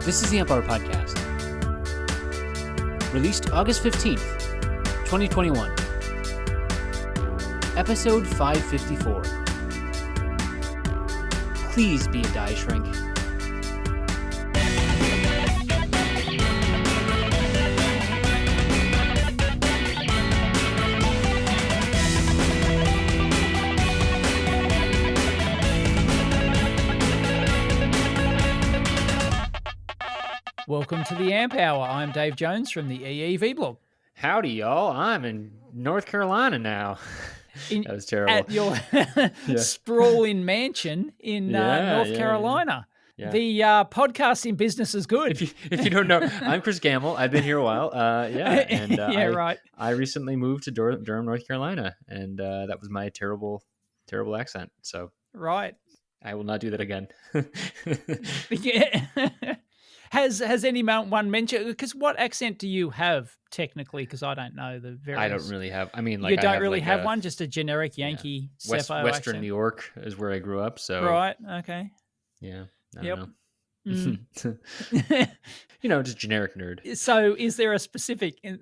This is the Amp Hour Podcast. Released August 15th, 2021. Episode 554. Please be a die shrink. Welcome to the Amp Hour. I'm Dave Jones from the EEV blog. Howdy, y'all. I'm in North Carolina now. That was terrible. At your sprawling mansion in North Carolina. Yeah. The podcasting business is good. If you don't know, I'm Chris Gamble. I've been here a while. Right. I recently moved to Durham, North Carolina, and that was my terrible accent. So right, I will not do that again. Yeah. Has anyone mentioned? Because what accent do you have technically? Because I don't know the various. I don't really have. I mean, you don't really have one. Just a generic Yankee Western accent. New York is where I grew up. So right, okay. Yeah. I yep. don't know. Just generic nerd. So is there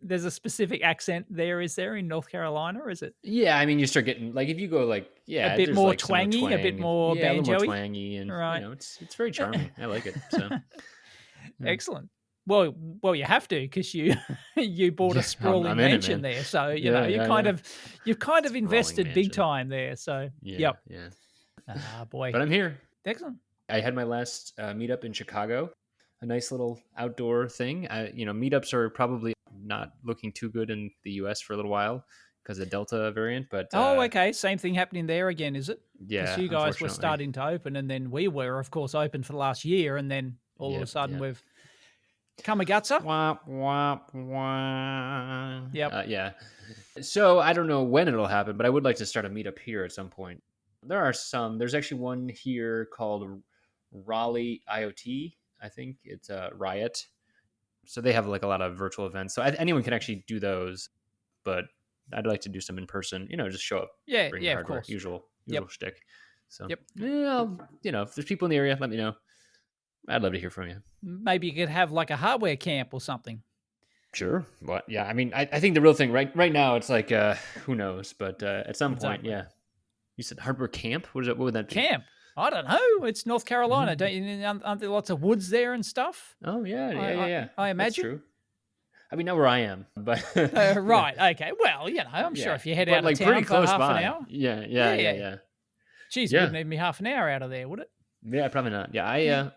there's a specific accent there, is there, in North Carolina, or is it? Yeah, I mean, you start getting, like, if you go, like, a bit more twangy, a bit more banjo-y. Yeah, a little more twangy, and, right. It's very charming. I like it, so. Yeah. Excellent. Well, you have to, because you bought a sprawling mansion there, so you've kind of invested big time there. So yep. Boy. But I'm here. Excellent. I had my last meetup in Chicago, a nice little outdoor thing. Meetups are probably not looking too good in the U.S. for a little while because of the Delta variant. But okay, same thing happening there again, is it? Yeah, because you guys were starting to open, and then we were, of course, open for the last year, and then all of a sudden we've come a gutser. Wah, wah, wah. Yep. Yeah. So I don't know when it'll happen, but I would like to start a meetup here at some point. There's actually one here called Raleigh IoT. I think it's Riot. So they have like a lot of virtual events. So anyone can actually do those, but I'd like to do some in person, just show up. Yeah. Bring Yeah, hardware, of course. Usual shtick. So, yep. If there's people in the area, let me know. I'd love to hear from you. Maybe you could have like a hardware camp or something. Sure. What? Yeah. I mean, I think the real thing right now, it's like, who knows? But at some point, yeah. You said hardware camp? What would that be? Camp? I don't know. It's North Carolina. Aren't there lots of woods there and stuff? Oh, yeah. I imagine. That's true. I mean, not where I am, but... right. Okay. Well, I'm sure if you head out of town pretty for close half by. an hour. Yeah. Geez, it wouldn't need me half an hour out of there, would it? Yeah, probably not. Yeah,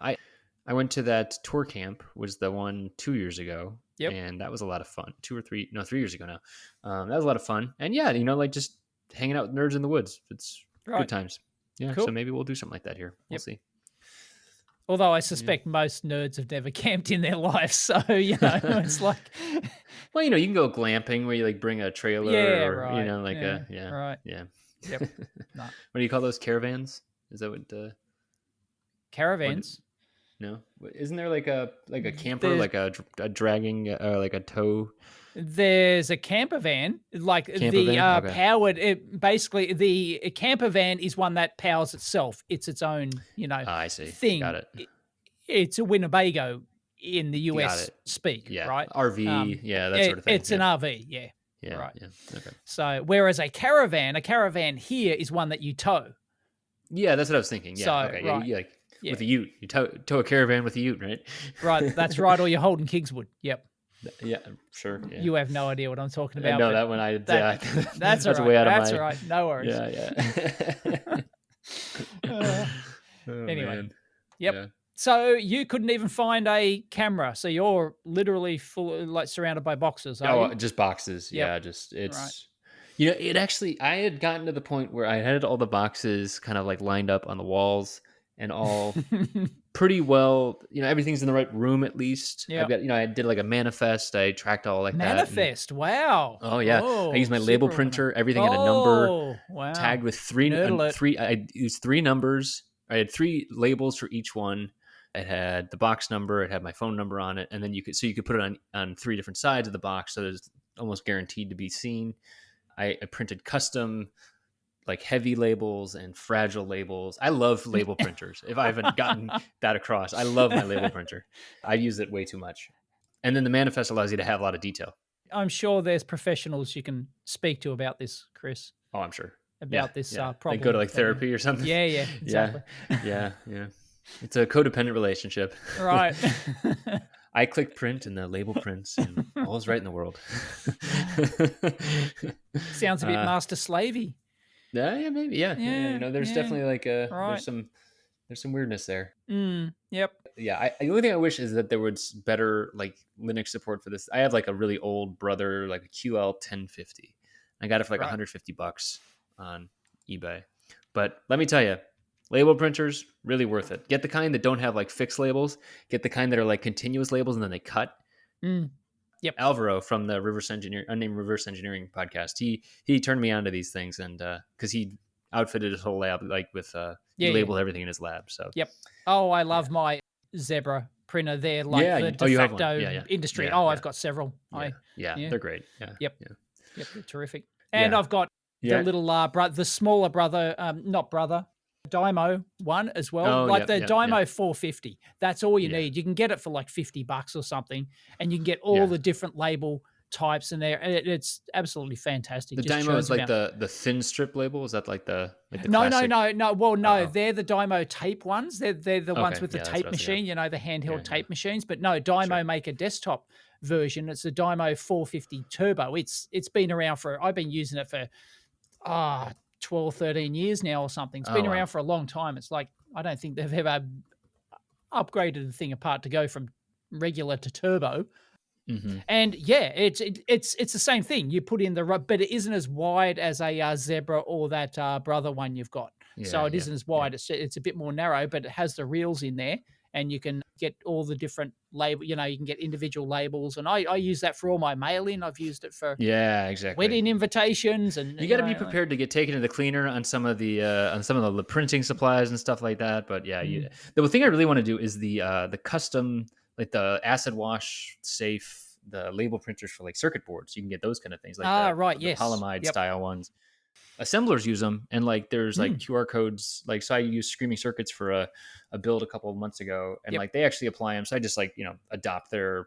I went to that tour camp, was the one 2 years ago. Yep. And that was a lot of fun. 3 years ago now. That was a lot of fun. And yeah, just hanging out with nerds in the woods. It's good times. Yeah, cool. So maybe we'll do something like that here. We'll see. Although I suspect most nerds have never camped in their life, so it's like. Well, you can go glamping where you like bring a trailer, right. Yeah. Yep. No. What do you call those, caravans? Is that what? Caravans? No, isn't there like a camper, like a dragging, like a tow? There's a camper van, powered. Basically, the camper van is one that powers itself. It's its own, I see. Thing. Got it. It's a Winnebago in the US speak, yeah. right? RV, that sort of thing. It's an RV, yeah. Right. Yeah. Okay. So, whereas a caravan here is one that you tow. Yeah, that's what I was thinking. Yeah. So, okay. Right. With a ute, you tow a caravan with a ute, right? Right. That's right. Or you're holding Kingswood. Yep. Yeah, sure. Yeah. You have no idea what I'm talking about. No, that one that's all right. way out that's of my... all right. No worries. Yeah. Anyway. Man. Yep. Yeah. So you couldn't even find a camera. So you're literally surrounded by boxes. Just boxes. Yep. Yeah. It actually, I had gotten to the point where I had all the boxes kind of like lined up on the walls and all pretty well, everything's in the right room at least. Yeah. I've got, I did like a manifest. I tracked all like manifest. that. Wow. Oh yeah. I used my label printer. Everything had a number. Wow. Tagged with three. I used 3 numbers. I had 3 labels for each one. It had the box number. It had my phone number on it, and then you could put it on 3 different sides of the box, so it's almost guaranteed to be seen. I printed custom like heavy labels and fragile labels. I love label printers. If I haven't gotten that across, I love my label printer. I use it way too much. And then the manifest allows you to have a lot of detail. I'm sure there's professionals you can speak to about this, Chris. Oh, I'm sure. About this problem. Like go to like therapy or something. Yeah, exactly. Yeah. It's a codependent relationship. Right. I click print and the label prints and all's right in the world. Sounds a bit master slavey. Yeah, maybe. Yeah. There's definitely like there's some weirdness there. Yep. Yeah. The only thing I wish is that there was better like Linux support for this. I have like a really old brother, like a QL 1050. I got it for like $150 on eBay. But let me tell you, label printers, really worth it. Get the kind that don't have like fixed labels. Get the kind that are like continuous labels and then they cut. Yep. Alvaro from the Unnamed Reverse Engineering podcast, he turned me on to these things, and because he outfitted his whole lab like with he labeled everything in his lab. So I love my Zebra printer there, like the de facto industry. I've got several. They're great. Yep, they're terrific. And I've got the little the smaller brother, not brother, Dymo one as well, the Dymo 450. That's all you need. You can get it for like $50 or something, and you can get all the different label types in there. It's absolutely fantastic. The Dymo is like the thin strip label. Is that like the no? classic? No. Well, no, they're the Dymo tape ones. They're the ones with the tape machine. You know, the handheld tape machines. But no, Dymo make a desktop version. It's the Dymo 450 Turbo. It's been around for. I've been using it for 12, 13 years now or something. It's been around for a long time. It's like, I don't think they've ever upgraded the thing apart to go from regular to turbo. Mm-hmm. And it's the same thing. You put in but it isn't as wide as a Zebra or that brother one you've got. So it isn't as wide. It's a bit more narrow, but it has the reels in there, and you can get all the different label. You can get individual labels, and I use that for all my mail-in. I've used it for wedding invitations, and you got to be prepared to get taken to the cleaner on some of the printing supplies and stuff like that. But the thing I really want to do is the custom, like the acid wash safe, the label printers for like circuit boards. You can get those kind of things, like the polyamide style ones. Assemblers use them, and like there's like QR codes. Like, so I used Screaming Circuits for a build a couple of months ago, and like they actually apply them. So I just like adopt their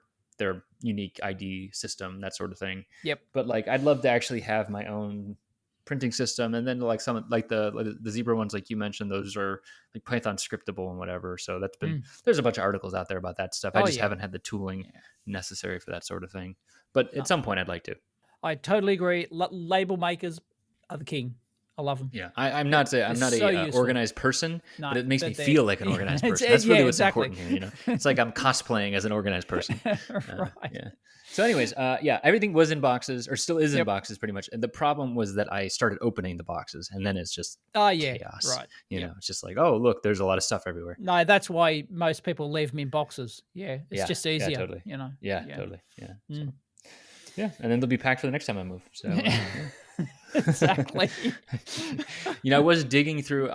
unique ID system, that sort of thing. But like I'd love to actually have my own printing system, and then like some like the Zebra ones, like you mentioned, those are like Python scriptable and whatever. So that's been there's a bunch of articles out there about that stuff. I just haven't had the tooling necessary for that sort of thing. But at some point, I'd like to. I totally agree. Label makers are the king. I love them. Yeah, I'm not a organized person, but it makes me feel like an organized person. That's really what's important here. It's like I'm cosplaying as an organized person. Right. So, anyways, everything was in boxes, or still is in boxes, pretty much. And the problem was that I started opening the boxes, and then it's just chaos. Right. It's just like, oh, look, there's a lot of stuff everywhere. No, that's why most people leave them in boxes. It's just easier. Yeah, totally. Totally. Yeah. So, and then they'll be packed for the next time I move. So. Exactly. I was digging through.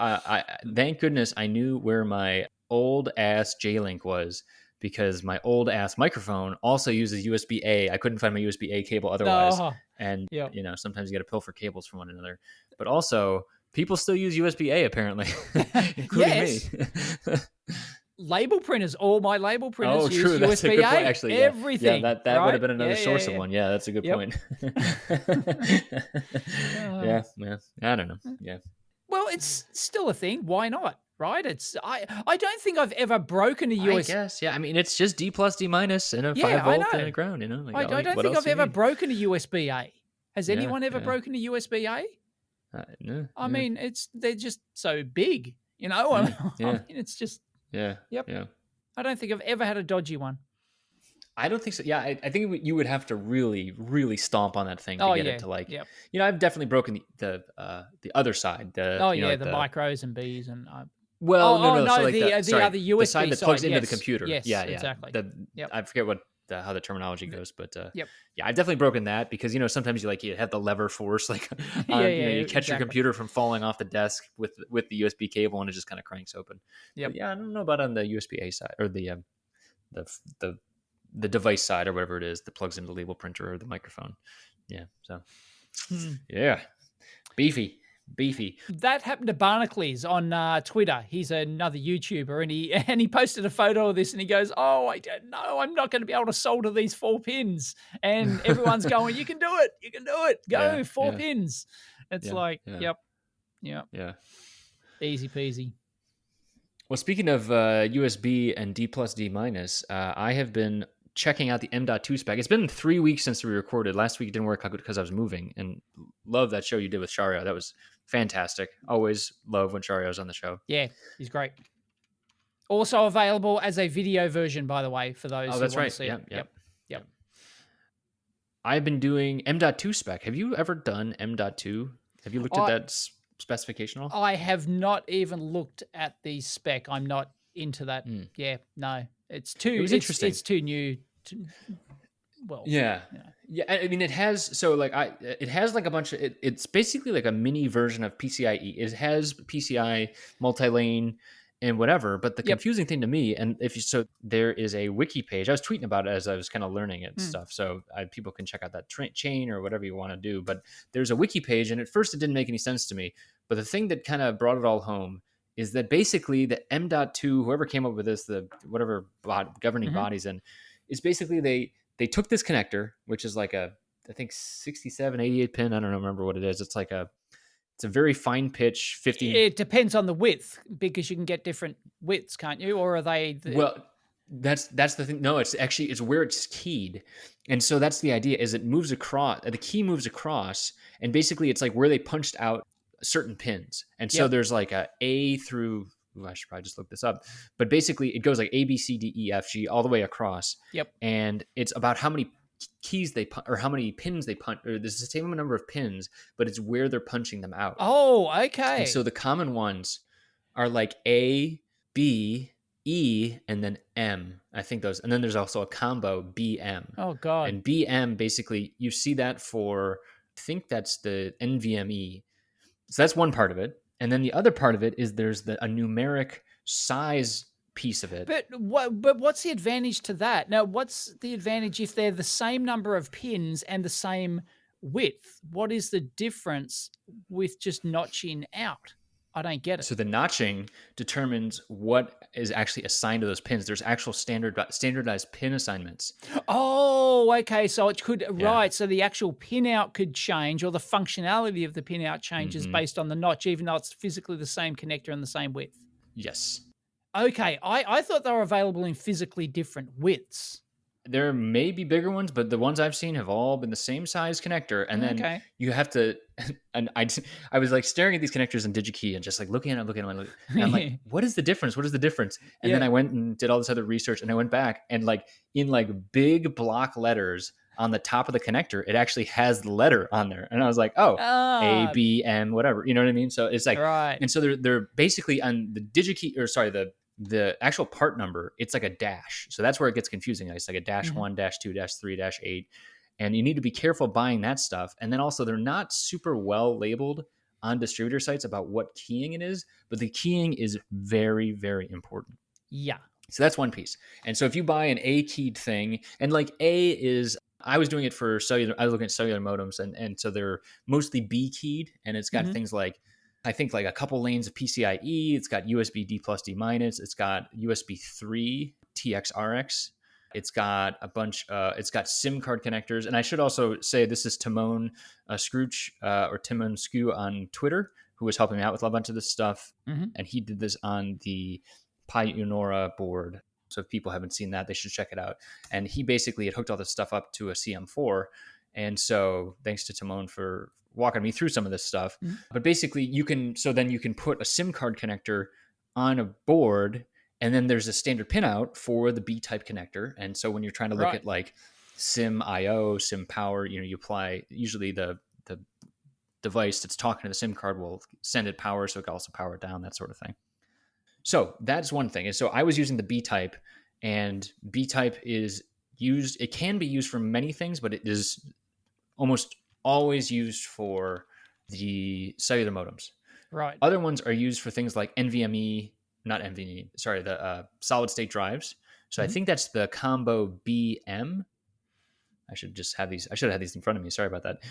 Thank goodness I knew where my old ass J-Link was, because my old ass microphone also uses USB-A. I couldn't find my USB-A cable otherwise, and sometimes you got to pilfer cables from one another. But also, people still use USB-A apparently, including me. Label printers, all my label printers use USB-A. Actually, everything. That would have been another source of one. Yeah, that's a good point. I don't know. Yeah. Well, it's still a thing. Why not? Right? I don't think I've ever broken a USB. I guess. Yeah. I mean, it's just D+, D- and a 5-volt and a ground. Like, I don't think I've ever broken a USB-A. Has anyone ever broken a USB-A? No. I mean, they're just so big. I mean, it's just. Yeah. Yep. Yeah. I don't think I've ever had a dodgy one. I don't think so. Yeah, I think you would have to really, really stomp on that thing to get it to like. Yep. I've definitely broken the other side. The micros and Bs and. No. So like the other USB the side that plugs into the yes. computer. Yes, yeah, exactly. I forget how the terminology goes, but I've definitely broken that, because sometimes you have the lever force, like you catch your computer from falling off the desk with the USB cable, and it just kind of cranks open. I don't know about on the USB-A side, or the device side, or whatever it is that plugs into the label printer or the microphone. So beefy. beefy. That happened to Barnacles on Twitter. He's another YouTuber, and he posted a photo of this, and he goes, "Oh, I don't know. I'm not going to be able to solder these 4 pins." And everyone's going, "You can do it. You can do it. Go, Yeah, 4 pins." It's yeah, like, yeah, yep, yep, yeah. easy peasy. Well, speaking of USB and D plus D minus, I have been checking out the M.2 spec. It's been 3 weeks since we recorded. Last week it didn't work out because I was moving, and love that show you did with Shario. That was fantastic. Always love when Shario's on the show. Yeah, he's great. Also available as a video version, by the way, for those who want to see it. Yep. I've been doing M.2 spec. Have you ever done M.2? Have you looked at that specification at all? I have not even looked at the spec. I'm not into that. Yeah, no. It's interesting. It's too new. Yeah. I mean, it has it has like a bunch of it's basically like a mini version of PCIe. It has PCI multi-lane and whatever. But the confusing thing to me, and there is a wiki page. I was tweeting about it as I was kind of learning it and stuff. So people can check out that chain or whatever you want to do. But there's a wiki page, and at first it didn't make any sense to me. But the thing that kind of brought it all home is that basically the M.2, whoever came up with this, the whatever governing bodies in, is basically they took this connector, which is like I think 67, 88 pin. I don't remember what it is. It's a very fine pitch 50. It depends on the width because you can get different widths, can't you? Or are they? Well, that's the thing. No, it's where it's keyed. And so that's the idea is it moves across, the key moves across, and basically it's like where they punched out certain pins. And so there's like A through, I should probably just look this up, but basically it goes like A, B, C, D, E, F, G all the way across. Yep. And it's about how many keys they punch or how many pins they punch, or there's the same number of pins, but it's where they're punching them out. Oh, okay. And so the common ones are like A, B, E, and then M. I think those, and then there's also a combo BM. Oh God. And BM, basically you see that for, I think that's the NVMe. So that's one part of it. And then the other part of it is there's a numeric size piece of it. But what's the advantage to that? Now, what's the advantage if they're the same number of pins and the same width? What is the difference with just notching out? I don't get it. So the notching determines what is actually assigned to those pins. There's actual standardized pin assignments. Oh, okay. So it could, right. So the actual pin out could change, or the functionality of the pin out changes based on the notch, even though it's physically the same connector and the same width. Yes. Okay. I thought they were available in physically different widths. There may be bigger ones, but the ones I've seen have all been the same size connector. And then you have to, and I was like staring at these connectors in DigiKey and just like looking at them. And I'm like, what is the difference? What is the difference? And then I went and did all this other research, and I went back and like in like big block letters on the top of the connector, it actually has the letter on there. And I was like, A, B, M, whatever. You know what I mean? So it's like, and so they're basically on the DigiKey, or sorry, the actual part number, it's like a dash. So that's where it gets confusing. It's like a -1, -2, -3, -8. And you need to be careful buying that stuff. And then also they're not super well labeled on distributor sites about what keying it is, but the keying is very, very important. Yeah. So that's one piece. And so if you buy an A keyed thing, and like A is, I was doing it for cellular, I was looking at cellular modems, and so they're mostly B keyed, and it's got things like, I think like a couple lanes of PCIe. It's got USB D plus D minus. It's got USB 3 TX-RX. It's got a bunch. It's got SIM card connectors. And I should also say this is Timon Scrooge or Timon Skew on Twitter, who was helping me out with a bunch of this stuff. And he did this on the Pioneera board. So if people haven't seen that, they should check it out. And he basically had hooked all this stuff up to a CM4. And so thanks to Timon for walking me through some of this stuff. But basically you can put a SIM card connector on a board, and then there's a standard pin out for the B type connector. And so when you're trying to look at like SIM IO, SIM power, you apply, usually the device that's talking to the SIM card will send it power, so it can also power it down, that sort of thing. So that's one thing. And so I was using the B type, and B type is used, it can be used for many things, but it is almost always used for the cellular modems. Right. Other ones are used for things like the solid state drives. So I think that's the combo BM. I should have had these in front of me. Sorry about that.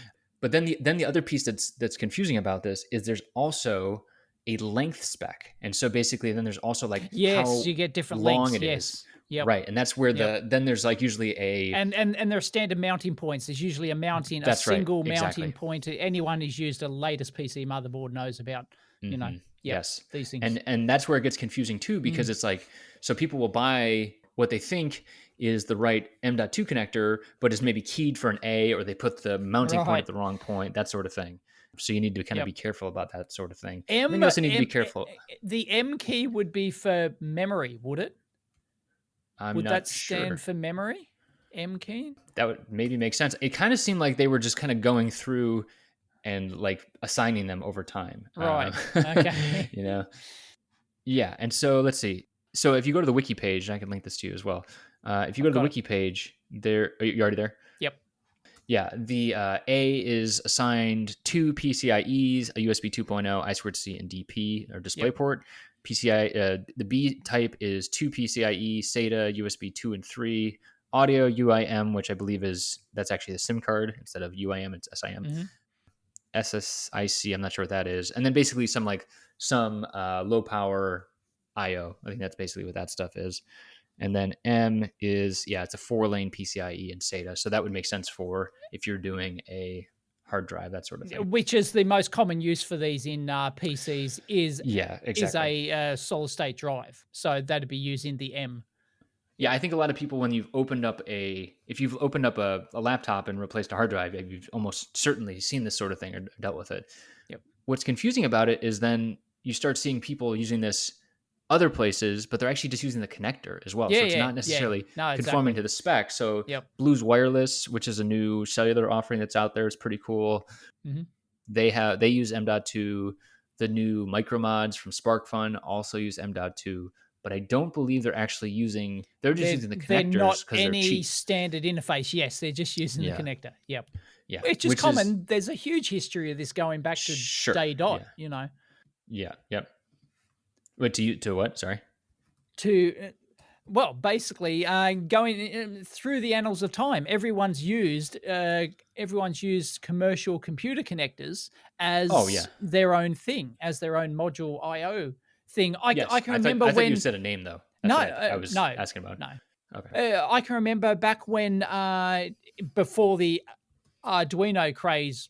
But then the other piece that's confusing about this is there's also a length spec, and so basically then there's also like how you get different long lengths. it Yes. is. Yep. Right, and that's where then there's like usually and there are standard mounting points. There's usually a mounting, a single mounting point. Anyone who's used a latest PC motherboard knows about, you know, yes, these things. And that's where it gets confusing too, because it's like, so people will buy what they think is the right M.2 connector, but is maybe keyed for an A, or they put the mounting point at the wrong point, that sort of thing. So you need to kind of be careful about that sort of thing. I think you also need to be careful. The M key would be for memory, would it? Would that stand for memory? M key? That would maybe make sense. It kind of seemed like they were just kind of going through and like assigning them over time. Right. Okay. You know? Yeah. And so let's see. So if you go to the wiki page, and I can link this to you as well. If you go to the wiki page, are you already there? Yep. Yeah. The A is assigned 2 PCIEs, a USB 2.0, I2C, and DP, or DisplayPort. PCI, the B type is 2 PCIe, SATA, USB 2 and 3, audio UIM, which I believe that's actually the SIM card instead of UIM, it's SIM. SSIC, I'm not sure what that is, and then basically some low power IO. I think that's basically what that stuff is. And then M is it's a 4-lane PCIe and SATA, so that would make sense for if you're doing a hard drive, that sort of thing. Which is the most common use for these in PCs is a solid state drive. So that'd be using the M. Yeah, I think a lot of people, when you've opened up a laptop and replaced a hard drive, you've almost certainly seen this sort of thing or dealt with it. Yep. What's confusing about it is then you start seeing people using this other places, but they're actually just using the connector as well. So it's not necessarily conforming to the spec. So Blues Wireless, which is a new cellular offering that's out there, is pretty cool. They use M.2. The new Micromods from SparkFun also use M.2. But I don't believe they're actually using. They're just using the connectors because they're cheap. They're not any standard interface. Yes, they're just using the connector. Yep. Yeah. Which is common. There's a huge history of this going back to day dot. Yeah. You know. Yeah. Yep. Wait, to what? Sorry. Basically, going through the annals of time, everyone's used commercial computer connectors as their own thing, as their own module I/O thing. I can remember I thought you said a name though. I was asking about. No. Okay. I can remember back when before the Arduino craze,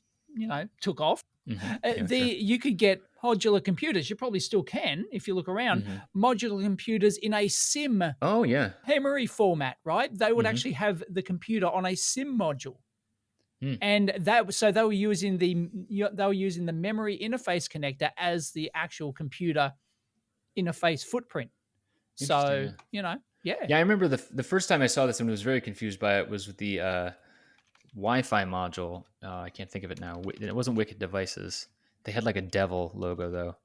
took off. You could get modular computers. You probably still can if you look around. Modular computers in a SIM. Oh yeah. Memory format, right? They would actually have the computer on a SIM module. And they were using the memory interface connector as the actual computer interface footprint. So Yeah, I remember the first time I saw this and was very confused by it was with the Wi-Fi module. I can't think of it now. It wasn't Wicked Devices. They had like a devil logo though.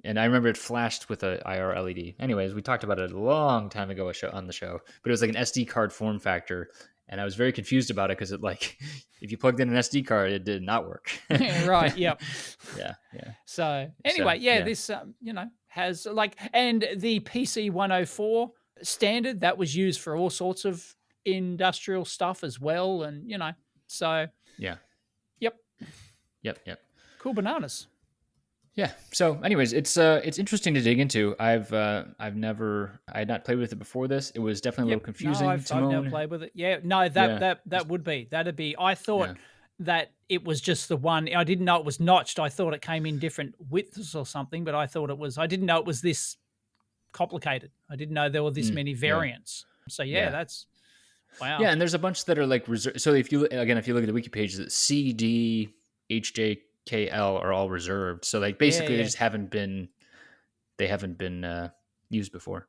And I remember it flashed with a IR LED. Anyways, we talked about it a long time ago on the show, but it was like an SD card form factor. And I was very confused about it because it if you plugged in an SD card, it did not work. Right. Yep. Yeah. So anyway, this, has and the PC 104 standard that was used for all sorts of industrial stuff as well. And, so. Yeah. Yep. Cool bananas. Yeah. So, anyways, it's interesting to dig into. I had not played with it before this. It was definitely a little confusing. No, I've never played with it. Yeah. No, that'd be. I thought that it was just the one. I didn't know it was notched. I thought it came in different widths or something, but I didn't know it was this complicated. I didn't know there were this many variants. So that's wow. Yeah, and there's a bunch that are like reserved. So if you look at the wiki page, C, D, H, J, KL are all reserved. So basically they just haven't been used before.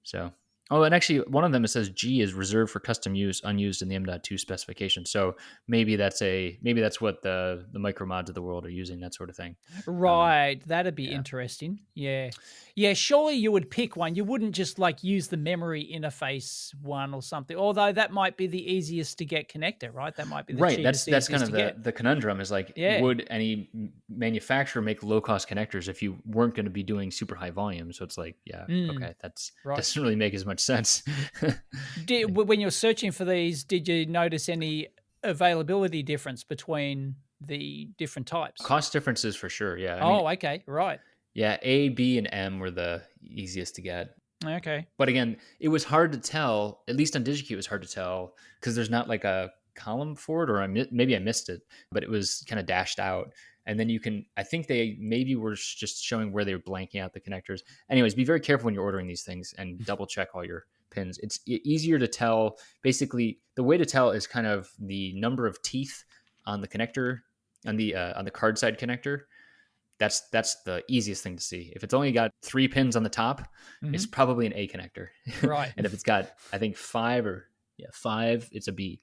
So and actually one of them, it says G is reserved for custom use, unused in the M.2 specification. So maybe that's what the micromods of the world are using, that sort of thing. Right. That'd be interesting. Yeah. Yeah, surely you would pick one. You wouldn't just use the memory interface one or something. Although that might be the easiest to get connector, right? That might be the cheapest. That's kind of the conundrum is would any manufacturer make low cost connectors if you weren't going to be doing super high volume? So it's okay, that's doesn't really make as much sense. When you're searching for these, did you notice any availability difference between the different types? Cost differences for sure. Yeah. Okay. Right. Yeah. A, B, and M were the easiest to get. Okay. But again, it was hard to tell, at least on DigiKey, it was hard to tell because there's not like a column for it, or maybe I missed it, but it was kind of dashed out. And then I think they maybe were just showing where they were blanking out the connectors. Anyways, be very careful when you're ordering these things and double check all your pins. It's easier to tell. Basically, the way to tell is kind of the number of teeth on the connector, on the card side connector. That's the easiest thing to see. If it's only got 3 pins on the top, it's probably an A connector. Right. And if it's got, I think 5, it's a B.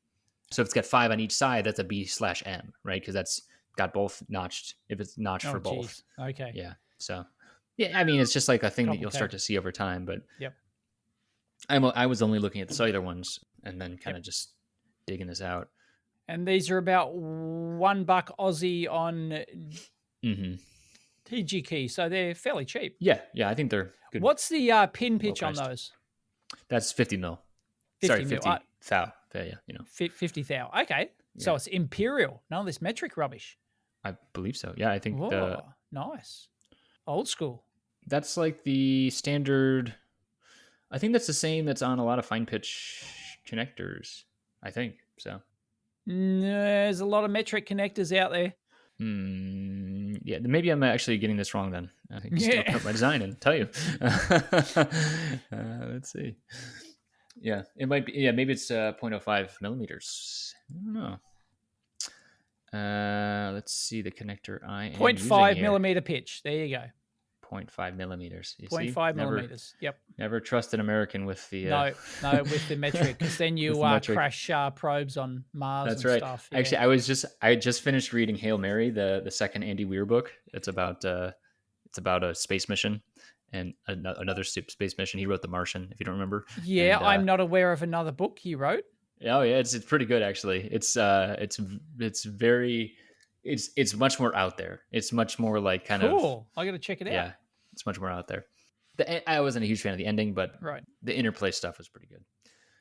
So if it's got 5 on each side, that's a B/M, right? Because that's got both notched. If it's notched for both. Geez. Okay. Yeah. So, yeah, I mean, it's just like a thing that you'll start to see over time. But yep. I was only looking at the cellular ones and then kind of just digging this out. And these are about $1 Aussie on DigiKey, so they're fairly cheap. Yeah, I think they're good. What's the pin pitch on those? That's 50 mil. 50 thou. Yeah, 50 thou. Okay, so it's imperial. None of this metric rubbish. I believe so. Yeah, I think nice, old school. That's like the standard. I think that's the same that's on a lot of fine pitch connectors. I think so. There's a lot of metric connectors out there. Yeah, maybe I'm actually getting this wrong then. I think still put my design and tell you. Let's see. Yeah, it might be. Yeah, maybe it's 0.05 millimeters. I don't know. Let's see the connector I am 0.5 millimeter pitch. There you go. 0.5 millimeters. 0.5 millimeters. Yep. Never trust an American with the no, with the metric, because then you crash probes on Mars. That's and right. Stuff. Yeah. Actually, I just finished reading Hail Mary, the second Andy Weir book. It's about a space mission and another space mission. He wrote The Martian, if you don't remember. Yeah, and, I'm not aware of another book he wrote. Oh yeah, it's pretty good actually. It's much more out there. It's much more like kind of cool. I got to check it out. Yeah, it's much more out there. I wasn't a huge fan of the ending, but the interplay stuff was pretty good.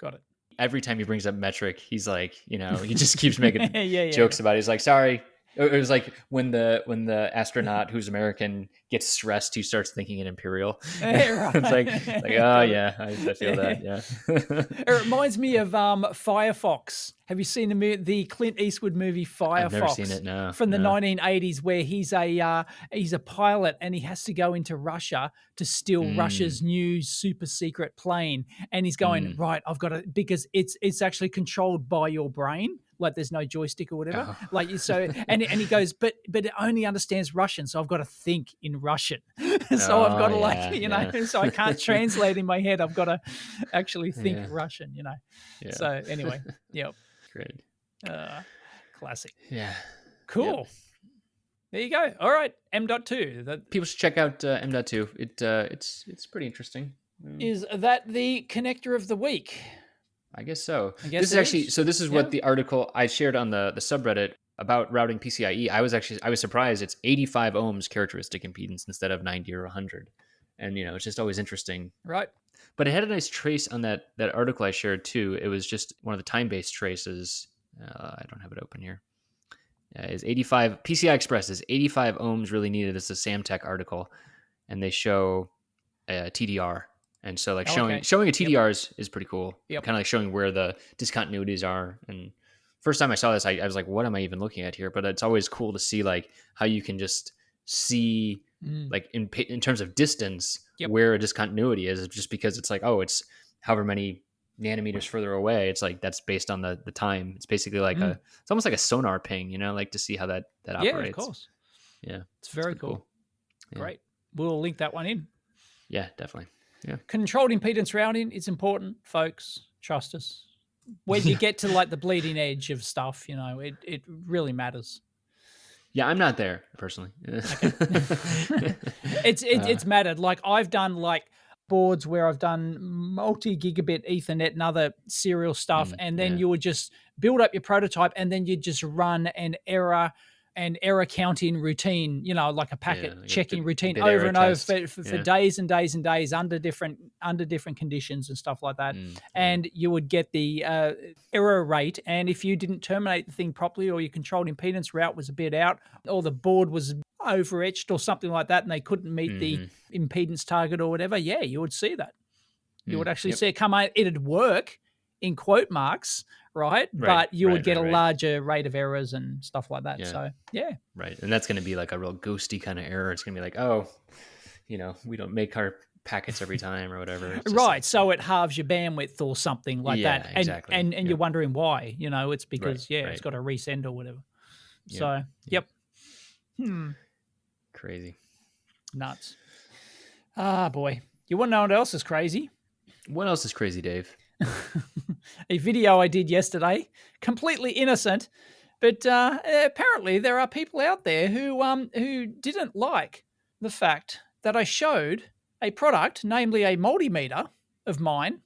Got it. Every time he brings up metric, he's like, he just keeps making jokes about it. He's like, sorry. It was like when the astronaut who's American gets stressed, he starts thinking in imperial. It's like oh yeah, I feel that. Yeah. It reminds me of Firefox. Have you seen the Clint Eastwood movie Firefox? I've never seen it. No. From the 1980s, where he's a pilot and he has to go into Russia to steal Russia's new super secret plane, and he's going right. I've got to, because it's actually controlled by your brain. Like there's no joystick or whatever. Like so, and he goes, but it only understands Russian, so I've got to think in Russian. So I've got to so I can't translate in my head. I've got to actually think Russian. Yeah. So anyway, yep. Great. Classic. Yeah. Cool. Yep. There you go. All right. M.2. People should check out M.2. It's pretty interesting. Is that the connector of the week? I guess so. This is what the article I shared on the subreddit about routing PCIe. I was surprised it's 85 ohms characteristic impedance instead of 90 or 100. And it's just always interesting. Right. But it had a nice trace on that article I shared too. It was just one of the time-based traces. I don't have it open here. Is 85 PCI Express is 85 ohms really needed. It's a Samtech article, and they show TDR. And so like showing a TDR is pretty cool. Yep. Kind of like showing where the discontinuities are. And first time I saw this, I was like, what am I even looking at here? But it's always cool to see like how you can just see like in terms of distance where a discontinuity is, just because it's like, it's however many nanometers further away. It's like that's based on the time. It's basically like it's almost like a sonar ping, like to see how that operates. Yeah, of course. Yeah. It's very cool. Yeah. Great. We'll link that one in. Yeah, definitely. Yeah. Controlled impedance routing, it's important, folks. Trust us. When you get to like the bleeding edge of stuff, it really matters. Yeah, I'm not there personally. Okay. It's mattered. Like I've done like boards where I've done multi-gigabit Ethernet and other serial stuff, and then you would just build up your prototype, and then you just run an error and error counting routine, like a packet checking routine bit over and over for yeah. days and days and days under different conditions and stuff like that. And you would get the error rate. And if you didn't terminate the thing properly, or your controlled impedance route was a bit out, or the board was over-etched or something like that, and they couldn't meet the impedance target or whatever, you would see that. You would actually see it come out. It'd work in quote marks, right? But you would get a larger rate of errors and stuff like that. So, yeah. Right. And that's going to be like a real ghosty kind of error. It's going to be like, oh, we don't make our packets every time or whatever. Right. Like, so it halves your bandwidth or something like that. And, exactly. And you're wondering why, it's because, it's got to resend or whatever. So, Crazy. Nuts. Ah, boy. You want to know what else is crazy? What else is crazy, Dave? A video I did yesterday, completely innocent, but apparently there are people out there who didn't like the fact that I showed a product, namely a multimeter of mine,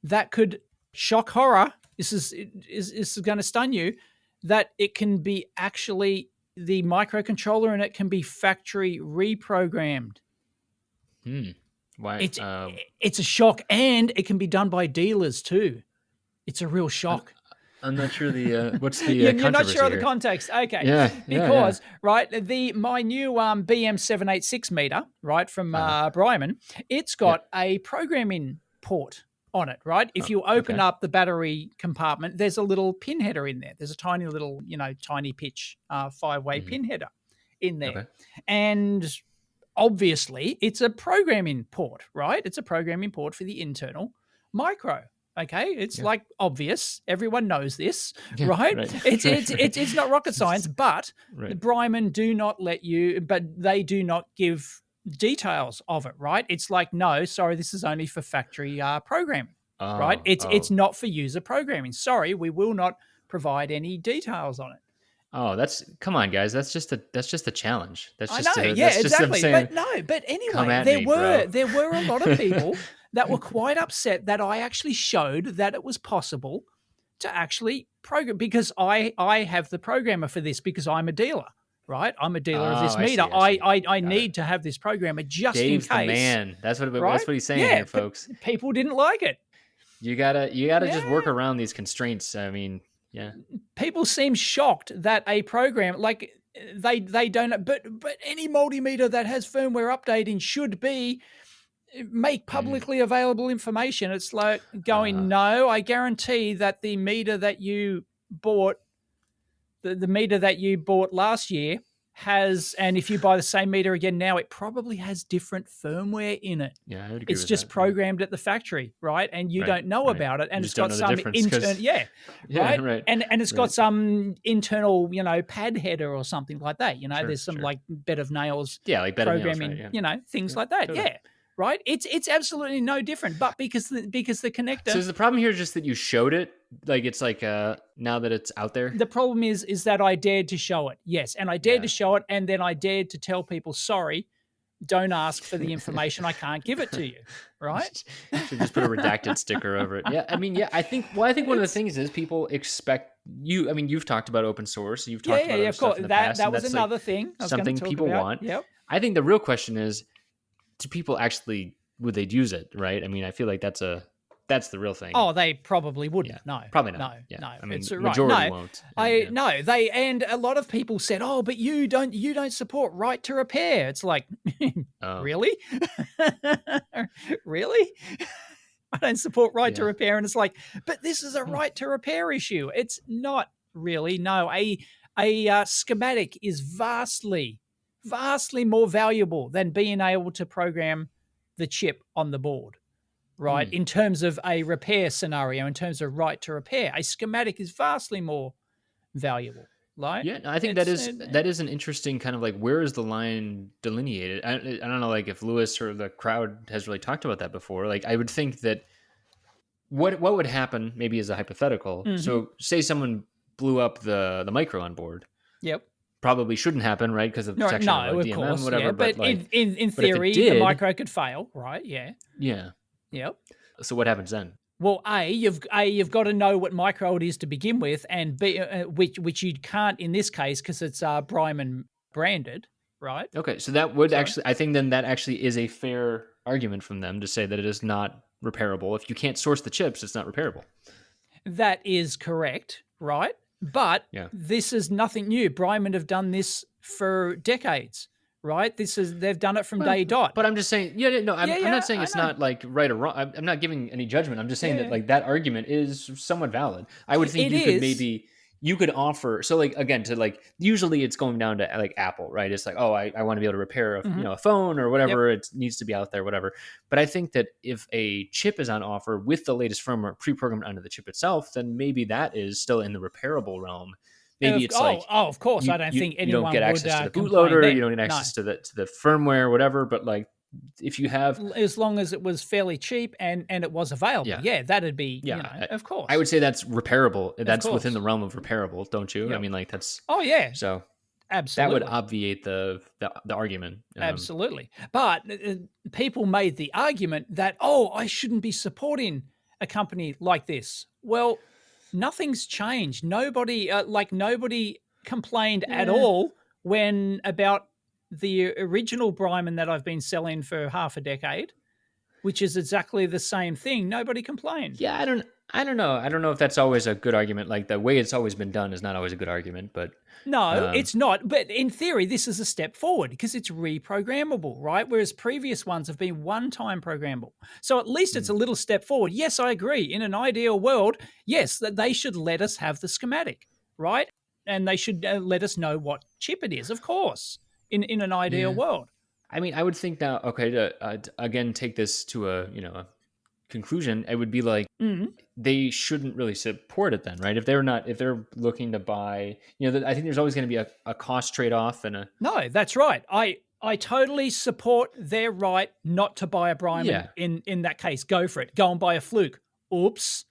that could shock horror. This is going to stun you, that it can be actually the microcontroller and it can be factory reprogrammed. Why? It's a shock, and it can be done by dealers too. It's a real shock. I'm not sure the what's the you're controversy not sure of the here? context. Okay. Because right, my new BM786 meter, right, from Bryman, it's got a programming port on it, right? If you open up the battery compartment, there's a little pin header in there. There's a tiny little, tiny pitch 5-way pin header in there. And obviously, it's a programming port, right? It's a programming port for the internal micro. Okay, it's like obvious. Everyone knows this, right? It's not rocket science, but Bryman do not let you, but they do not give details of it, right? It's like, no, sorry, this is only for factory programming, right? It's not for user programming. Sorry, we will not provide any details on it. Oh, come on, guys. That's just a challenge. That's just I know, exactly. But anyway, there were a lot of people that were quite upset that I actually showed that it was possible to actually program, because I have the programmer for this, because I'm a dealer, right? I'm a dealer of this meter. I need to have this programmer just Dave's in case. The man. That's what he's saying here, folks. People didn't like it. You gotta just work around these constraints. I mean, people seem shocked that a program like they don't, but any multimeter that has firmware updating should make publicly available information. It's like going, no, I guarantee that the meter that you bought, the meter that you bought last year has, and if you buy the same meter again now, it probably has different firmware in it. Yeah, I would agree. It's just programmed at the factory, right? And you don't know about it, and it's got some internal, right? And it's got some internal, pad header or something like that. There's some like bed of nails, like bed programming, of nails, right? Things like that. Totally. Yeah. Right, it's absolutely no different, but because the connector. So is the problem here just that you showed it? Like it's like now that it's out there. The problem is that I dared to show it, yes, and I dared to show it, and then I dared to tell people, sorry, don't ask for the information. I can't give it to you. Right? You should just put a redacted sticker over it. Yeah, I mean, I think one of the things is people expect you. I mean, you've talked about open source. You've talked about of course. That was another thing. Something people want. Yep. I think the real question is, do people actually, would they use it, right? I mean, I feel like that's the real thing. Oh, they probably wouldn't. No, probably not. No. I mean, it's majority won't. And a lot of people said, "Oh, but you don't support right to repair." It's like, really, really. I don't support right to repair, and it's like, but this is a right to repair issue. It's not really. No, a schematic is vastly more valuable than being able to program the chip on the board, right? In terms of a repair scenario, in terms of right to repair, a schematic is vastly more valuable, right? Yeah, I think that is an interesting kind of like, where is the line delineated? I don't know, like if Lewis or the crowd has really talked about that before. Like I would think that what would happen, maybe as a hypothetical. So say someone blew up the micro on board. Yep. Probably shouldn't happen, right? Because of protection of DMM, course, whatever. Yeah, but like, in theory, the micro could fail, right? Yeah. Yeah. Yep. So what happens then? Well, you've got to know what micro it is to begin with, and B, which you can't in this case because it's Bryman branded, right? Okay, so that would So actually, I think then that actually is a fair argument from them to say that it is not repairable. If you can't source the chips, it's not repairable. that is correct, right? But Yeah. this is nothing new. Bryman have done this for decades, right? They've done it from day dot. But I'm just saying, I'm not saying I it's know. not like right or wrong. I'm not giving any judgment. I'm just saying that Yeah, like that argument is somewhat valid. I would think it is. you could offer, so like again, to like, usually it's going down to like Apple, right? It's like, oh, I want to be able to repair a phone or Yep. whatever, it needs to be out there, whatever. But I think that if a chip is on offer with the latest firmware pre-programmed onto the chip itself, then maybe that is still in the repairable realm. Maybe it's of course. I don't think you don't anyone get would access to the complain bootloader, then. you don't get No. access to the firmware or whatever, but like if you have, As long as it was fairly cheap and it was available, that'd be, of course. I would say that's repairable. That's within the course. realm of repairable, don't you? Yep. I mean, like that's. Oh yeah, So absolutely. that would obviate the argument. Absolutely. But people made the argument that, oh, I shouldn't be supporting a company like this. Well, nothing's changed. Nobody complained at all when about the original Bryman that I've been selling for half a decade, which is exactly the same thing. Nobody complained. Yeah, I don't know. I don't know if that's always a good argument. Like the way it's always been done is not always a good argument, but no, it's not. But in theory, this is a step forward because it's reprogrammable, right? Whereas previous ones have been one-time programmable. So at least it's a little step forward. Yes, I agree. In an ideal world, yes, that they should let us have the schematic, right? And they should let us know what chip it is, of course, in an ideal world. I mean, I would think now, okay, to again take this to a conclusion, it would be like they shouldn't really support it then, right? If they're looking to buy, I think there's always going to be a cost trade-off and a. No, that's right. I totally support their right not to buy a Bryman in that case. Go for it. Go and buy a Fluke. Oops.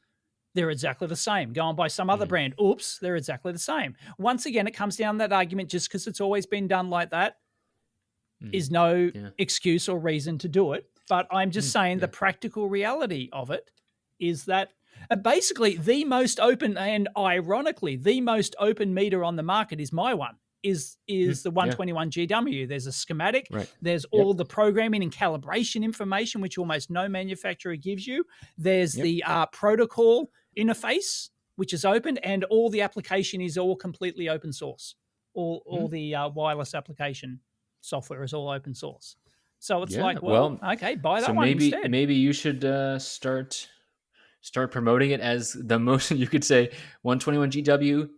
They're exactly the same. Go and buy some other brand. Oops, they're exactly the same. Once again, it comes down to that argument, just because it's always been done like that is no excuse or reason to do it. But I'm just saying the practical reality of it is that basically the most open, and ironically, the most open meter on the market is my one, is the 121 GW. There's a schematic. Right. There's all the programming and calibration information, which almost no manufacturer gives you. There's the protocol interface, which is open, and all the application is all completely open source. All the wireless application software is all open source. So it's like, well, okay, buy that one instead. Maybe you should start promoting it as the most. You could say 121 GW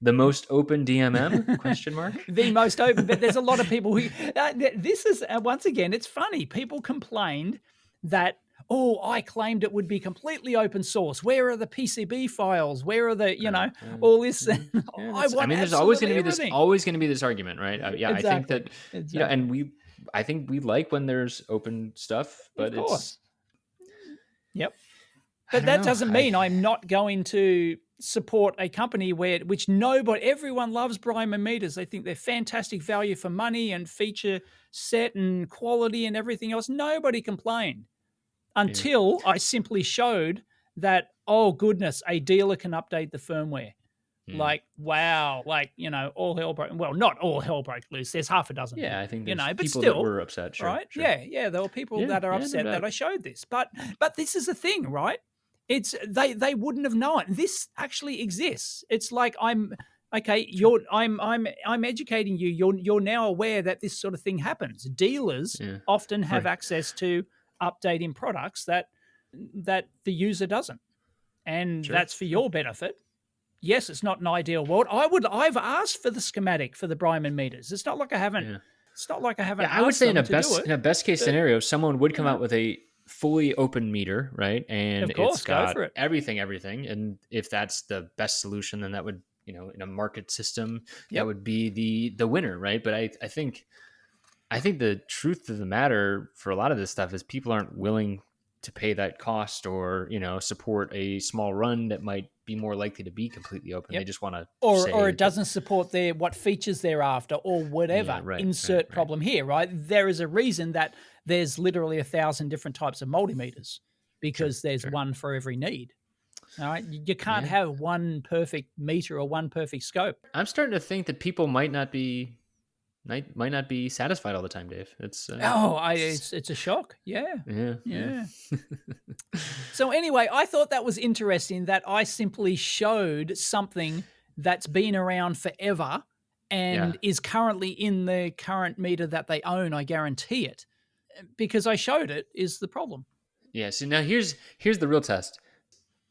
the most open DMM question mark. The most open, but there's a lot of people who this is once again, it's funny. People complained that, oh, I claimed it would be completely open source. Where are the PCB files? Where are the, all this? There's always going to be this argument, right? Exactly. I think that, and I think we like when there's open stuff, but it's. Yep. But that doesn't mean I'm not going to support a company which everyone loves Bryman meters. They think they're fantastic value for money and feature set and quality and everything else. Nobody complained until I simply showed that, oh goodness, a dealer can update the firmware. Like, wow, all hell broke. Well, not all hell broke loose. There's half a dozen. Yeah, I think there's but people still, that were upset. Sure, right? Sure. Yeah. There were people that are upset that I showed this. But this is the thing, right? It's they wouldn't have known this actually exists. It's like I'm educating you. You're now aware that this sort of thing happens. Dealers often have access to updating products that the user doesn't, and that's for your benefit. Yes, it's not an ideal world. I've asked for the schematic for the Bryman meters. It's not like I haven't. Yeah. It's not like I haven't. I would say in a best case scenario, someone would come out with a fully open meter, right? And it's got everything. And if that's the best solution, then that would, in a market system, that would be the winner, right? But I think the truth of the matter for a lot of this stuff is people aren't willing to pay that cost or, support a small run that might be more likely to be completely open. They just want to or it doesn't support what features they're after or whatever. Insert problem here, right? There is a reason that there's literally 1,000 different types of multimeters. because there's one for every need. All right. You can't have one perfect meter or one perfect scope. I'm starting to think that people might not be satisfied all the time, Dave. It's it's a shock. Yeah. So anyway, I thought that was interesting that I simply showed something that's been around forever and is currently in the current meter that they own. I guarantee it, because I showed it is the problem. Yeah. So now here's the real test.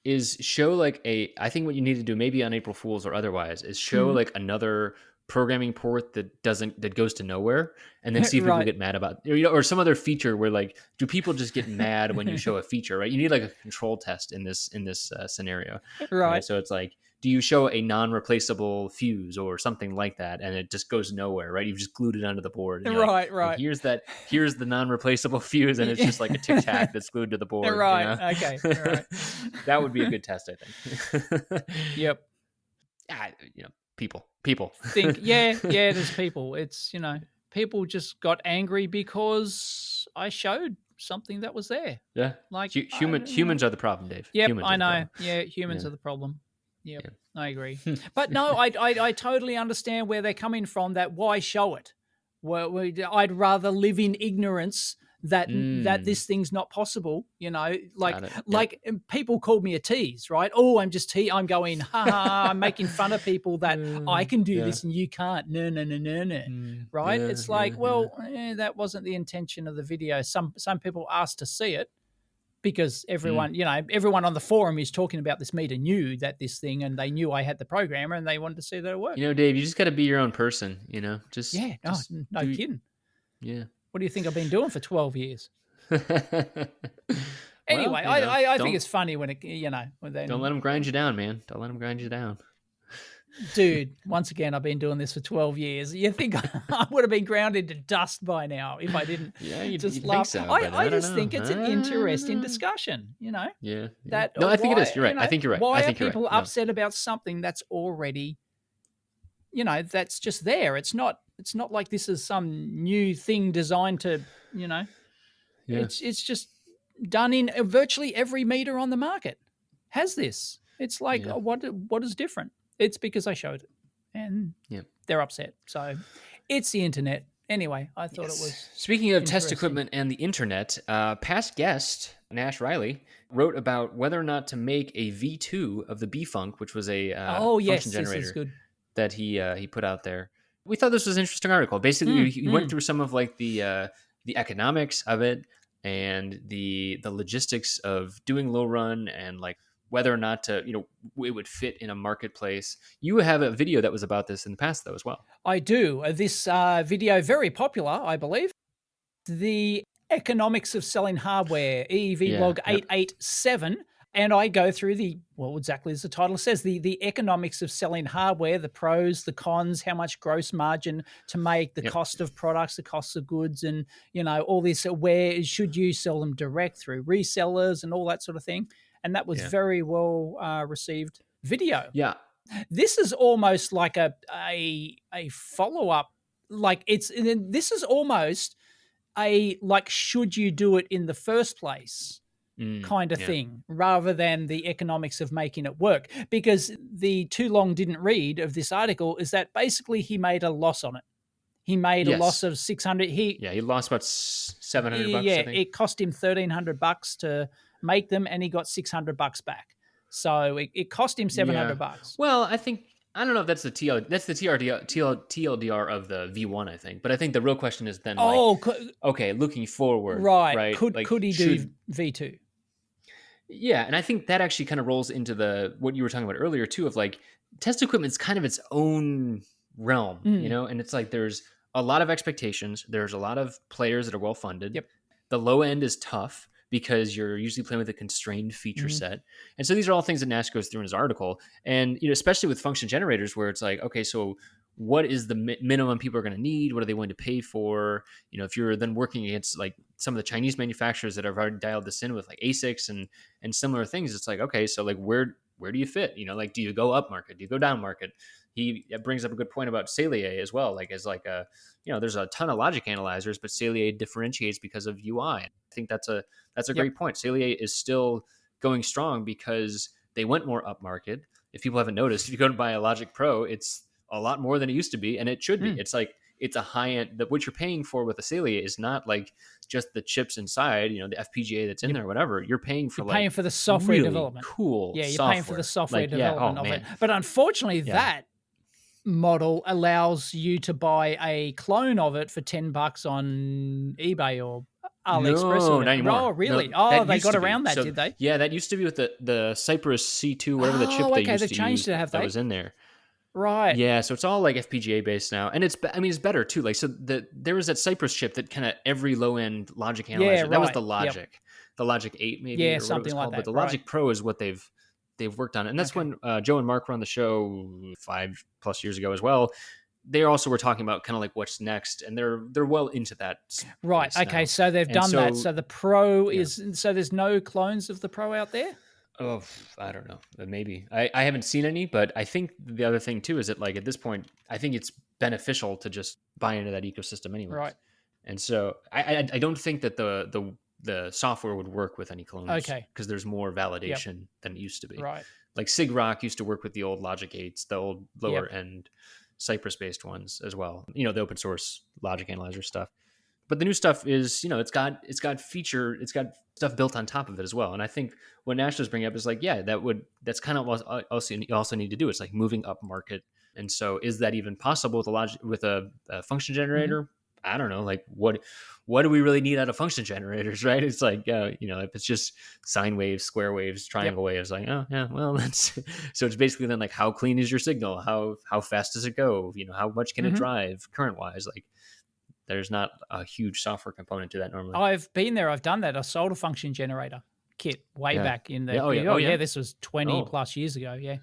Is show like I think what you need to do, maybe on April Fools or otherwise, is show like another programming port that goes to nowhere, and then see if people get mad about, or some other feature where like, do people just get mad when you show a feature, right? You need like a control test in this scenario, right? So it's like, do you show a non-replaceable fuse or something like that, and it just goes nowhere, right? You've just glued it onto the board. And right. Here's the non-replaceable fuse, and it's just like a Tic Tac that's glued to the board. Right. Okay. Right. That would be a good test, I think. Yep. People think, there's people. It's, people just got angry because I showed something that was there. Yeah. Like humans are the problem, Dave. Yep, humans I know. Yeah, humans are the problem. Yep, I agree. But no, I totally understand where they're coming from. That why show it? Well, I'd rather live in ignorance that this thing's not possible. Like people called me a tease, right? Oh, I'm going, I'm making fun of people that I can do this and you can't. No. Right? It's like, that wasn't the intention of the video. Some people asked to see it, because everyone on the forum is talking about this meter knew that this thing, and they knew I had the programmer, and they wanted to see that it worked. Dave, you just got to be your own person. Just no kidding. Yeah. What do you think I've been doing for 12 years? Anyway, I think it's funny when it, don't let them grind you down, man. Don't let them grind you down. Dude, once again, I've been doing this for 12 years. You think I would have been ground into dust by now if I didn't you'd laugh? Think so, I just think it's an interesting discussion, Yeah. I think it is. You're right. I think you're right. Why are people upset about something that's already, that's just there? It's not like this is some new thing designed to, it's just done in virtually every meter on the market has this. It's like, what is different? It's because I showed it, and they're upset. So it's the internet. Anyway, I thought it was. Speaking of test equipment and the internet, past guest Nash Riley wrote about whether or not to make a V2 of the B-Funk, which was a function generator that he put out there. We thought this was an interesting article. Basically, he went through some of like the economics of it and the logistics of doing low run, and like whether or not to, it would fit in a marketplace. You have a video that was about this in the past, though, as well. I do. This video, very popular, I believe. The Economics of Selling Hardware, EEV Blog 887. And I go through exactly as the title says, the economics of selling hardware, the pros, the cons, how much gross margin to make, the cost of products, the cost of goods, and, all this, where should you sell them direct through resellers and all that sort of thing. And that was very well received video. Yeah. This is almost like a follow-up. Like this is almost should you do it in the first place kind of thing, rather than the economics of making it work. Because the too long didn't read of this article is that basically he made a loss on it. He made a loss of 600. He lost about $700. Yeah, I think. It cost him $1,300 to make them, and he got $600 back. So it cost him $700. Well, I don't know if that's the TLDR of the V1, I think. But I think the real question is then, looking forward, right? Could he do V2? Yeah, and I think that actually kind of rolls into what you were talking about earlier too, of like test equipment's kind of its own realm, and it's like there's a lot of expectations. There's a lot of players that are well funded. Yep. The low end is tough because you're usually playing with a constrained feature set. And so these are all things that Nash goes through in his article. And, especially with function generators where it's like, okay, so what is the minimum people are going to need? What are they willing to pay for? If you're then working against like some of the Chinese manufacturers that have already dialed this in with like ASICs and similar things, it's like, okay, so like where do you fit? Like, do you go up market? Do you go down market? he brings up a good point about Salier as well. Like, as like a, there's a ton of logic analyzers, but Salier differentiates because of UI. I think that's a great point. Salier is still going strong because they went more upmarket. If people haven't noticed, if you go to buy a Logic Pro, it's a lot more than it used to be, and it should be. It's like, it's a high end. What you're paying for with a Salier is not like just the chips inside, the FPGA that's in there, whatever. You're paying for paying for the software really development. Cool. Yeah, you're software. paying for the software development of it. But unfortunately, that model allows you to buy a clone of it for $10 on eBay or AliExpress. No, not anymore. Oh, really? No, they got around that, did they? Yeah, that used to be with the Cypress C2, whatever the chip they used to use. That was in there. Right. Yeah, so it's all like FPGA based now, and it's better too. Like, so there was that Cypress chip that kind of every low end logic analyzer. That was the Logic, the Logic 8 maybe, or something like that. But the Logic Pro is what they've worked on, and that's when Joe and Mark were on the show 5+ years ago as well. They also were talking about kind of like what's next, and they're well into that. Right. Okay. Now. So they've done that. So the Pro is so there's no clones of the Pro out there. Oh, I don't know. Maybe I haven't seen any, but I think the other thing too is that, like, at this point, I think it's beneficial to just buy into that ecosystem anyway. Right. And so I don't think that the software would work with any clones. Okay. Because there's more validation than it used to be. Right. Like SIGROC used to work with the old Logic 8s, the old lower end Cypress based ones as well. The open source logic analyzer stuff. But the new stuff is, it's got stuff built on top of it as well. And I think what Nash was bringing up is like, that's kind of what you also need to do. It's like moving up market. And so is that even possible with a function generator? Mm-hmm. I don't know. Like, what do we really need out of function generators, right? It's like, if it's just sine waves, square waves, triangle waves, like, oh yeah, well, that's, so it's basically then like, how clean is your signal? How fast does it go? How much can it drive current wise? Like, there's not a huge software component to that normally. I've been there. I've done that. I sold a function generator kit way back in the. This was 20+ years ago. Yeah.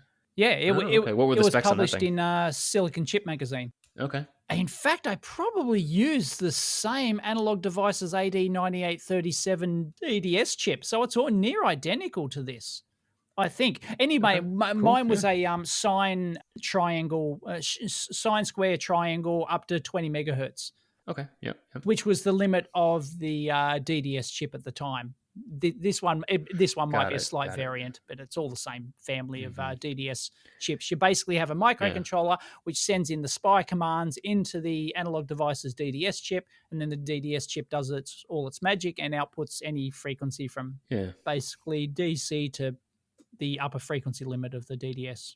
What were the specs published in Silicon Chip magazine. Okay. In fact, I probably used the same Analog Devices AD9837 EDS chip, so it's all near identical to this, I think. Anyway, mine was a sine square triangle up to 20 megahertz. Okay. Yep. Which was the limit of the DDS chip at the time. This one might be a slight variant, but it's all the same family of DDS chips. You basically have a microcontroller which sends in the SPI commands into the Analog Devices DDS chip, and then the DDS chip does all its magic and outputs any frequency from basically DC to the upper frequency limit of the DDS.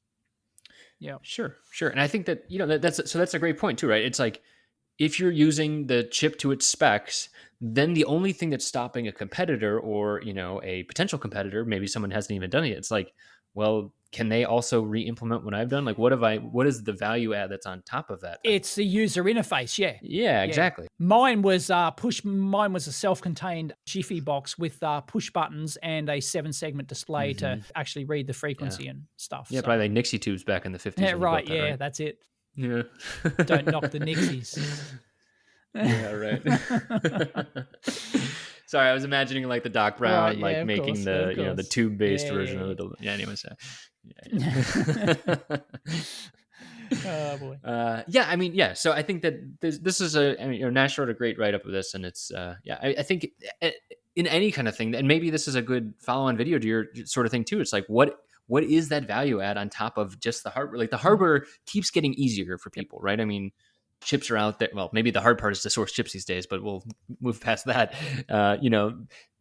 Yeah, sure. And I think that that's a great point too, right? It's like, if you're using the chip to its specs, then the only thing that's stopping a competitor or, a potential competitor, maybe someone hasn't even done it, it's like, well, can they also re-implement what I've done? Like, what is the value add that's on top of that? It's the user interface. Yeah, exactly. Mine was Mine was a self-contained Jiffy box with push buttons and a 7-segment display to actually read the frequency and stuff. Yeah, probably like Nixie tubes back in the 50s. Yeah, right. Yeah, that's it. Yeah. Don't knock the Nixies. Yeah, right. Sorry, I was imagining like the Doc Brown, making the tube-based version of it. Yeah, anyways. Oh boy. So I think that this is Nash wrote a great write-up of this, and it's I think in any kind of thing, and maybe this is a good follow-on video to your sort of thing too. It's like, what is that value add on top of just the hardware? Like, the hardware keeps getting easier for people, right? I mean, chips are out there. Well, maybe the hard part is to source chips these days, but we'll move past that.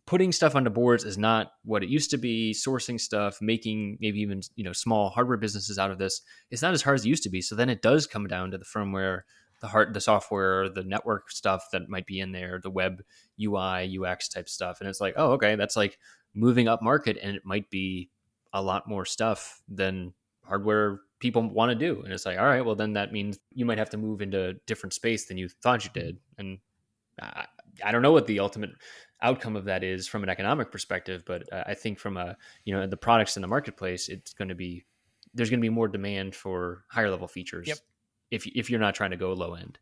Putting stuff onto boards is not what it used to be. Sourcing stuff, making maybe even, small hardware businesses out of this, it's not as hard as it used to be. So then it does come down to the firmware, the software, the network stuff that might be in there, the web UI, UX type stuff. And it's like, oh, okay, that's like moving up market, and it might be a lot more stuff than hardware people want to do. And it's like, all right, well, then that means you might have to move into a different space than you thought you did. And I don't know what the ultimate outcome of that is from an economic perspective, but I think from the products in the marketplace, there's going to be more demand for higher level features. Yep. If you're not trying to go low end.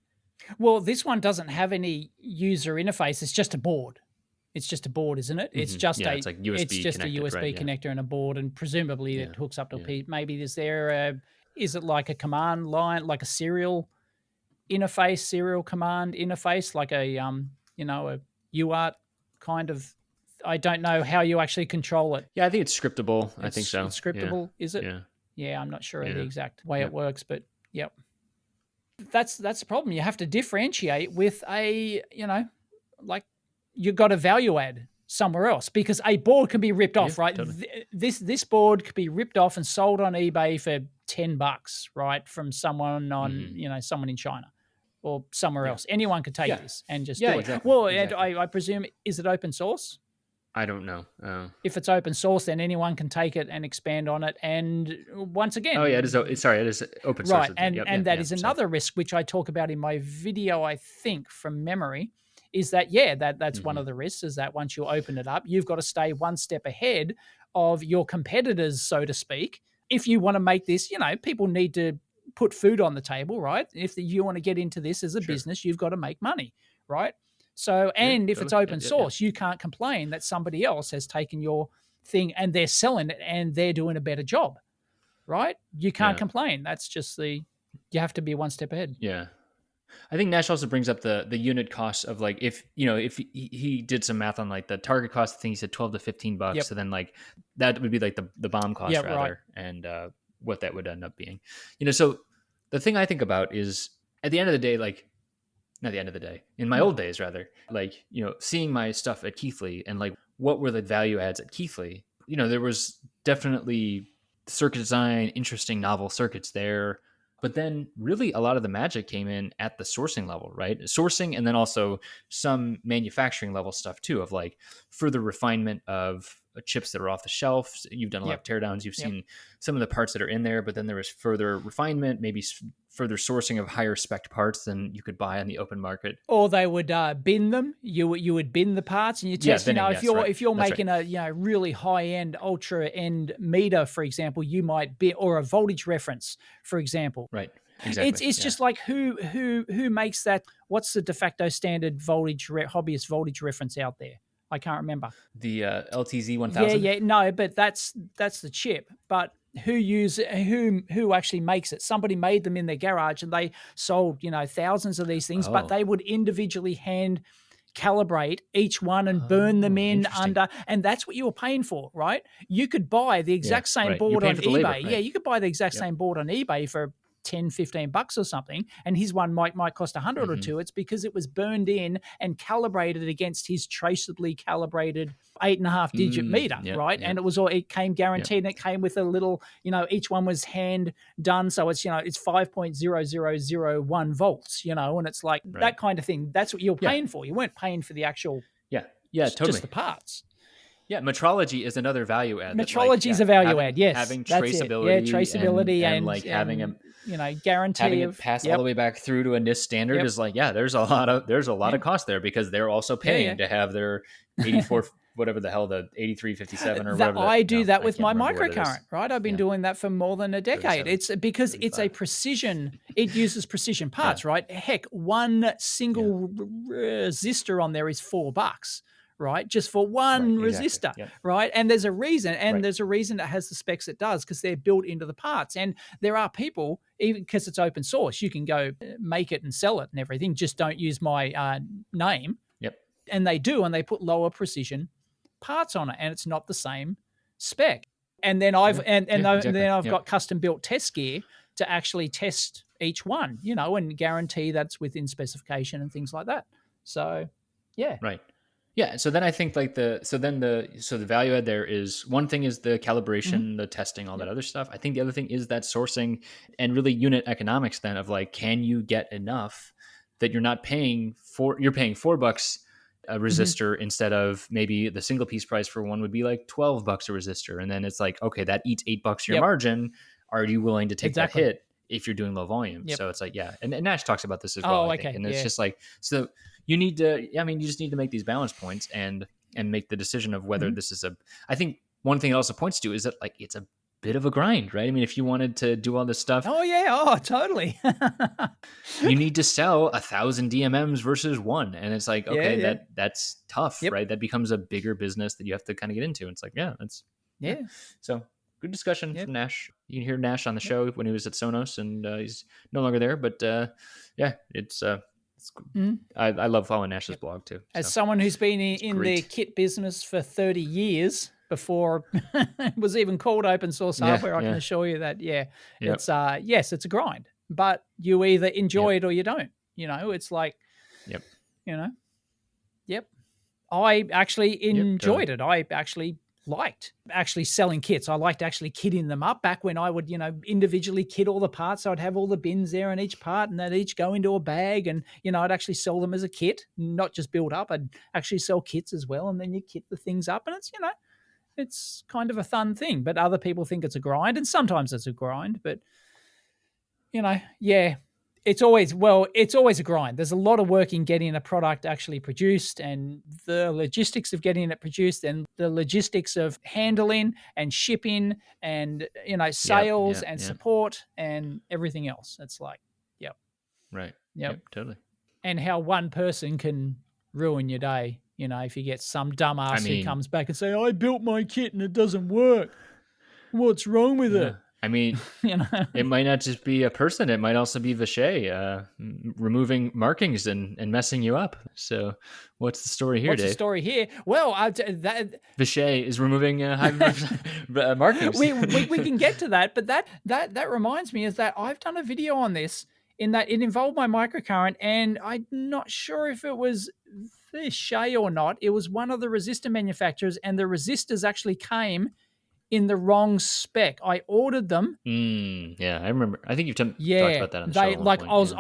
Well, this one doesn't have any user interface. It's just a board. It's just a board, isn't it? It's just it's like USB. It's just a USB connector and a board, and presumably it hooks up to maybe is there Is it like a command line, like a serial interface, serial command interface, like a a UART kind of? I don't know how you actually control it. Yeah, I think it's scriptable. I think so. It's scriptable, Yeah. is it? Yeah. Yeah, I'm not sure of the Yeah. exact way Yep. it works, but yep. That's the problem. You have to differentiate with a, like you've got a value add somewhere else, because a board can be ripped off, right? Totally. This board could be ripped off and sold on eBay for $10, right, from someone on someone in China or somewhere else. Anyone could take this and just do it. Exactly. Well, Exactly. I presume, is it open source? I don't know. If it's open source, then anyone can take it and expand on it. And once again, it is. Sorry, it is open source. Right, and that is another risk, which I talk about in my video, I think, from memory, is that that's one of the risks, is that once you open it up, you've got to stay one step ahead of your competitors, so to speak. If you want to make this, people need to put food on the table, right? If you want to get into this as a business, you've got to make money, right? So, and if it's open source, you can't complain that somebody else has taken your thing and they're selling it and they're doing a better job, right? You can't complain. That's just you have to be one step ahead. Yeah. I think Nash also brings up the unit cost of like, if he did some math on like the target cost, I think he said $12 to $15. So then like that would be like the BOM cost rather, and what that would end up being. So the thing I think about is, at the end of the day, like, not the end of the day, in my old days rather, like, seeing my stuff at Keithley and like what were the value adds at Keithley, there was definitely circuit design, interesting novel circuits there. But then really a lot of the magic came in at the sourcing level, right? Sourcing, and then also some manufacturing level stuff too, of like further refinement of chips that are off the shelf. You've done a lot of teardowns. You've seen some of the parts that are in there, but then there was further refinement, maybe further sourcing of higher spec parts than you could buy on the open market. Or they would bin them. You would bin the parts and you test. Binning, if you're making a really high end, ultra end meter, for example, you might bin, or a voltage reference, for example. Right. Exactly. It's just like who makes that? What's the de facto standard voltage hobbyist voltage reference out there? I can't remember. The LTZ 1000. Yeah. No, but that's the chip. But who actually makes it? Somebody made them in their garage and they sold thousands of these things, but they would individually hand calibrate each one and burn them in under, and that's what you were paying for, right? You could buy the exact same board on eBay. Labor, right? Yeah, you could buy the exact same board on eBay for $10-15 or something, and his one might cost 100 or two. It's because it was burned in and calibrated against his traceably calibrated 8.5 digit meter, right? And it came guaranteed, and it came with a little, each one was hand done, so it's it's 5.0001 volts, and it's like that kind of thing. That's what you're paying for. You weren't paying for the actual totally, just the parts. Yeah, metrology is another value add. Metrology is a value add. Yes, having traceability, traceability, and like having a guarantee having of it pass all the way back through to a NIST standard is like, there's a lot of cost there, because they're also paying to have their 84 whatever the hell, the 8357 or whatever. I do that with my microcurrent, right? I've been doing that for more than a decade. It's because 35. It's a precision. It uses precision parts, right? Heck, one single resistor on there is $4. Right, just for one resistor, right? And there's a reason, there's a reason it has the specs it does, because they're built into the parts. And there are people, even because it's open source, you can go make it and sell it and everything. Just don't use my name. Yep. And they do, and they put lower precision parts on it, and it's not the same spec. And then I've got custom built test gear to actually test each one, and guarantee that's within specification and things like that. So, yeah, right. Yeah, so then I think like the value add there is, one thing is the calibration, the testing, all that other stuff. I think the other thing is that sourcing and really unit economics then of like, can you get enough that you're paying $4 a resistor instead of maybe the single piece price for one would be like $12 a resistor. And then it's like, okay, that eats $8 your margin. Are you willing to take that hit if you're doing low volume? So it's like, and Nash talks about this as well. I think. And it's just like, so you need to, you just need to make these balance points and make the decision of whether this is I think one thing it also points to is that like, it's a bit of a grind, right? I mean, if you wanted to do all this stuff. Oh yeah. Oh, totally. You need to sell 1,000 DMMs versus one. And it's like, okay, that's tough, right? That becomes a bigger business that you have to kind of get into. And it's like, that's. Yeah. So good discussion from Nash. You can hear Nash on the show when he was at Sonos, and he's no longer there. But it's I love following Nash's blog too. As someone who's been in the kit business for 30 years before it was even called open source software, I can assure you that it's yes, it's a grind, but you either enjoy it or you don't. It's like I actually enjoyed it. I actually liked selling kits. I liked actually kitting them up back when I would, individually kit all the parts. So I'd have all the bins there in each part and they'd each go into a bag and, I'd actually sell them as a kit, not just build up. I'd actually sell kits as well. And then you kit the things up and it's, it's kind of a fun thing, but other people think it's a grind and sometimes it's a grind, but it's always a grind. There's a lot of work in getting a product actually produced and the logistics of getting it produced and the logistics of handling and shipping and, sales and support and everything else. It's like, Right. Yep, totally. And how one person can ruin your day, if you get some dumbass who comes back and say, I built my kit and it doesn't work. What's wrong with it? I mean, it might not just be a person. It might also be Vishay removing markings and messing you up. So what's the story here, Dave? What's the story here? Well, Vishay is removing markings. we can get to that, but that reminds me is that I've done a video on this in that it involved my microcurrent, and I'm not sure if it was Vishay or not. It was one of the resistor manufacturers, and the resistors actually came in the wrong spec. I ordered them. Yeah, I remember. I think you've talked about that on the show.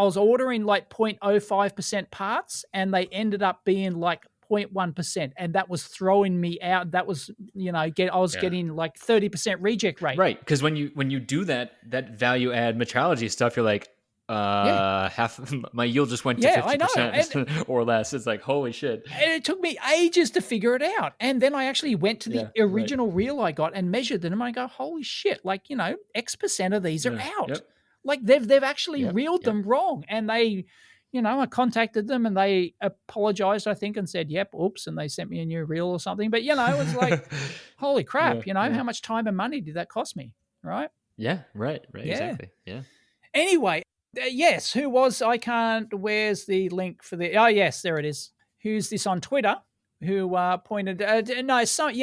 I was ordering like 0.05% parts, and they ended up being like 0.1%, and that was throwing me out. That was, I was getting like 30% reject rate. Right, because when you do that value add metrology stuff, you're like, half my yield just went to 50% or less. It's like, holy shit. And it took me ages to figure it out. And then I actually went to the original reel I got and measured them, and I go, holy shit, like, X% of these are out. Yep. Like they've actually reeled them wrong. And they, I contacted them and they apologized, I think, and said, yep, oops, and they sent me a new reel or something. But, it was like, holy crap, how much time and money did that cost me? Right? Yeah, right, exactly. Yeah. Anyway, yes, where's the link for the, yes, there it is. Who's this on Twitter who pointed,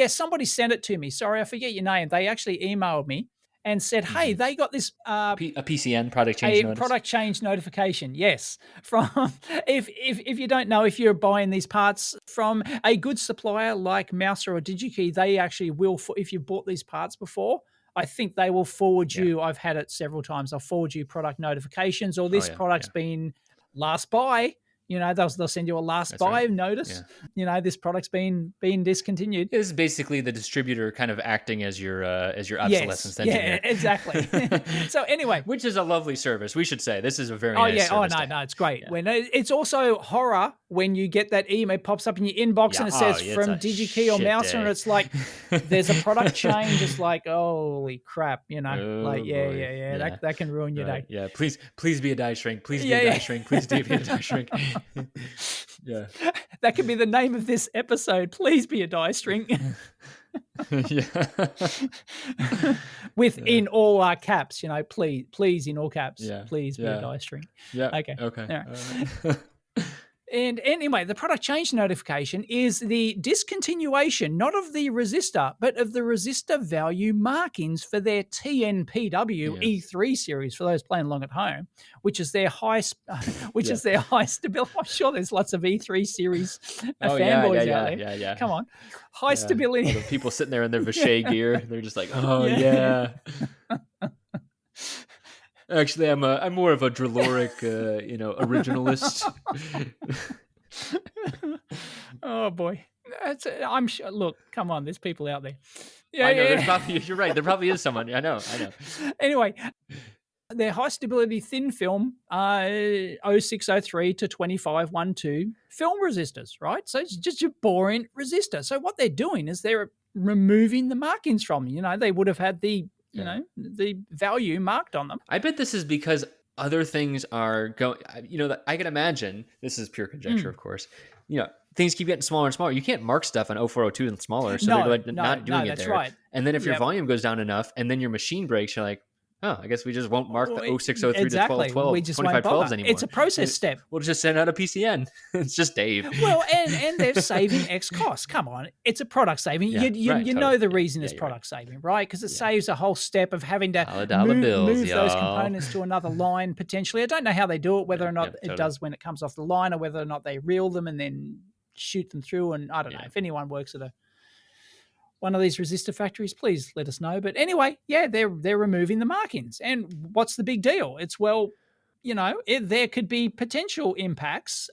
somebody sent it to me. Sorry, I forget your name. They actually emailed me and said, hey, they got this. A PCN, product change notice. Product change notification, yes. From, if you don't know, if you're buying these parts from a good supplier like Mouser or DigiKey, they actually will, if you've bought these parts before, I think they will forward you. I've had it several times. I'll forward you product notifications, or this product's been last buy. They'll send you a last buy notice. Yeah. This product's been discontinued. This is basically the distributor kind of acting as your obsolescence engineer. Yeah, exactly. So anyway, which is a lovely service. We should say this is a very nice service. No, it's great. Yeah. When it's also horror when you get that email, it pops up in your inbox and it says from DigiKey or Mouser, and it's like there's a product change. It's like, holy crap, that can ruin your day. Yeah, please be a die shrink. Please be a die shrink. Please be a die shrink. Yeah, that could be the name of this episode. Please be a die shrink. Within all our caps, please in all caps. Please be a die shrink. Yeah. Okay. Right. And anyway, the product change notification is the discontinuation, not of the resistor, but of the resistor value markings for their TNPW E3 series, for those playing along at home, which is their high stability. I'm sure there's lots of E3 series fanboys out there. Yeah. Come on. High stability. All the people sitting there in their Vishay gear, they're just like, oh, yeah. Actually, I'm more of a Drilloric, originalist. Oh boy, I'm sure. Look, come on, there's people out there. Yeah, I know. There's probably, you're right. There probably is someone. I know. Anyway, their high stability thin film 0603 to 2512 film resistors, right? So it's just your boring resistor. So what they're doing is they're removing the markings from them. They would have had the the value marked on them. I bet this is because other things are going, I can imagine, this is pure conjecture, of course, things keep getting smaller and smaller. You can't mark stuff on 0402 and smaller, so No, they're like no, not doing no, it that's there. right. And then if your volume goes down enough, and then your machine breaks, you're like, oh, I guess we just won't mark the 0603 exactly. to 1212, We just won't 2512s bother. anymore. It's a process step. We'll just send out a PCN. It's just Dave. Well, and they're saving X costs. Come on, it's a product saving. Yeah, you know totally. the reason is product saving, right? Because it saves a whole step of having to move those components to another line potentially. I don't know how they do it, whether or not it does when it comes off the line, or whether or not they reel them and then shoot them through. And I don't know if anyone works at one of these resistor factories, please let us know. But anyway, yeah, they're removing the markings. And what's the big deal? It's, well, there could be potential impacts.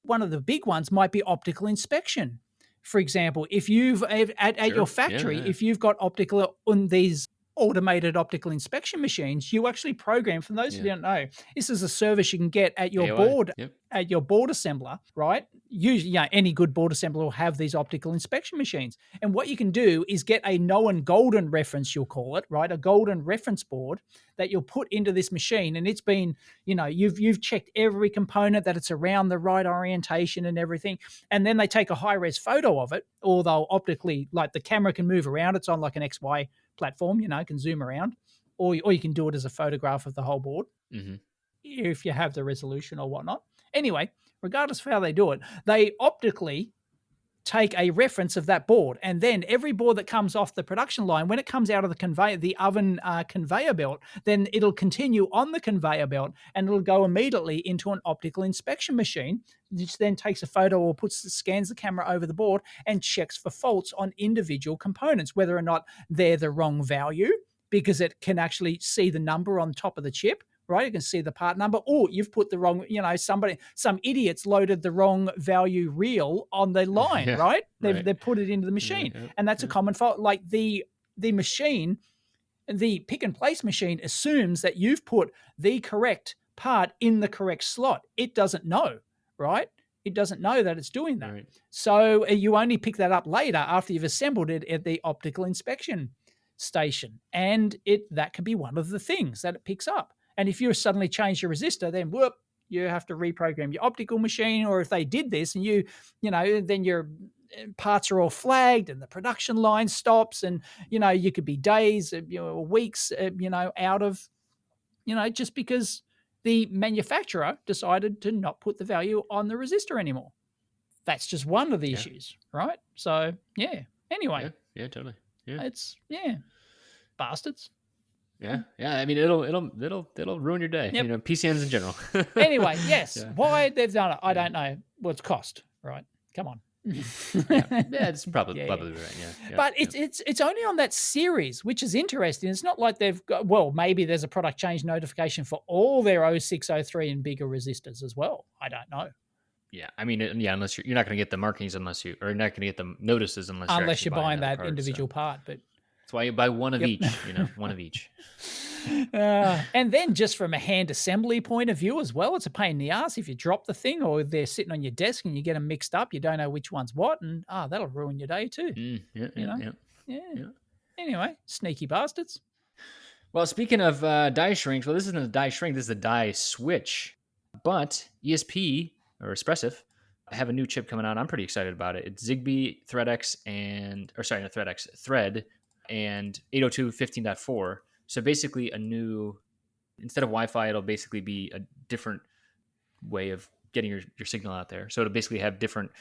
One of the big ones might be optical inspection. For example, if you've at your factory, if you've got optical on these automated optical inspection machines, you actually program, for those who don't know, this is a service you can get at your board, at your board assembler, right? Usually, any good board assembler will have these optical inspection machines. And what you can do is get a known golden reference, you'll call it, right? A golden reference board that you'll put into this machine. And it's been, you've checked every component, that it's around the right orientation and everything. And then they take a high-res photo of it, or they'll optically, like the camera can move around. It's on like an XY platform, can zoom around, or you can do it as a photograph of the whole board if you have the resolution or whatnot. Anyway, regardless of how they do it, they optically take a reference of that board, and then every board that comes off the production line, when it comes out of the oven conveyor belt, then it'll continue on the conveyor belt, and it'll go immediately into an optical inspection machine, which then takes a photo or scans the camera over the board and checks for faults on individual components, whether or not they're the wrong value, because it can actually see the number on top of the chip. Right, you can see the part number, or you've put the wrong, some idiots loaded the wrong value reel on the line, right? They've put it into the machine, and that's a common fault. Like the machine, the pick and place machine assumes that you've put the correct part in the correct slot. It doesn't know, right? It doesn't know that it's doing that. Right. So you only pick that up later after you've assembled it at the optical inspection station, and that could be one of the things that it picks up. And if you suddenly change your resistor, then whoop, you have to reprogram your optical machine. Or if they did this and then your parts are all flagged and the production line stops, and, you could be days, weeks, out of, just because the manufacturer decided to not put the value on the resistor anymore. That's just one of the issues, right? So, anyway. Yeah, totally. Yeah. It's, bastards. Yeah. I mean, it'll ruin your day. Yep. PCNs in general. Anyway, yes. Why they've done it, I don't know. Well, it's cost, right? Come on. It's probably right. Yeah. But it's only on that series, which is interesting. It's not like they've got. Well, maybe there's a product change notification for all their 0603 and bigger resistors as well. I don't know. Yeah, I mean, unless you're not going to get the markings or you're not going to get the notices unless you're buying that individual part, but. That's why you buy one of each, one of each. And then just from a hand assembly point of view as well, it's a pain in the ass if you drop the thing, or they're sitting on your desk and you get them mixed up. You don't know which one's what, and that'll ruin your day too. Yeah. Anyway, sneaky bastards. Well, speaking of die shrinks, this isn't a die shrink, this is a die switch. But ESP, or Espressif, have a new chip coming out. I'm pretty excited about it. It's Zigbee Threadx Thread and 802.15.4. So basically instead of Wi-Fi, it'll basically be a different way of getting your signal out there. So it'll basically have different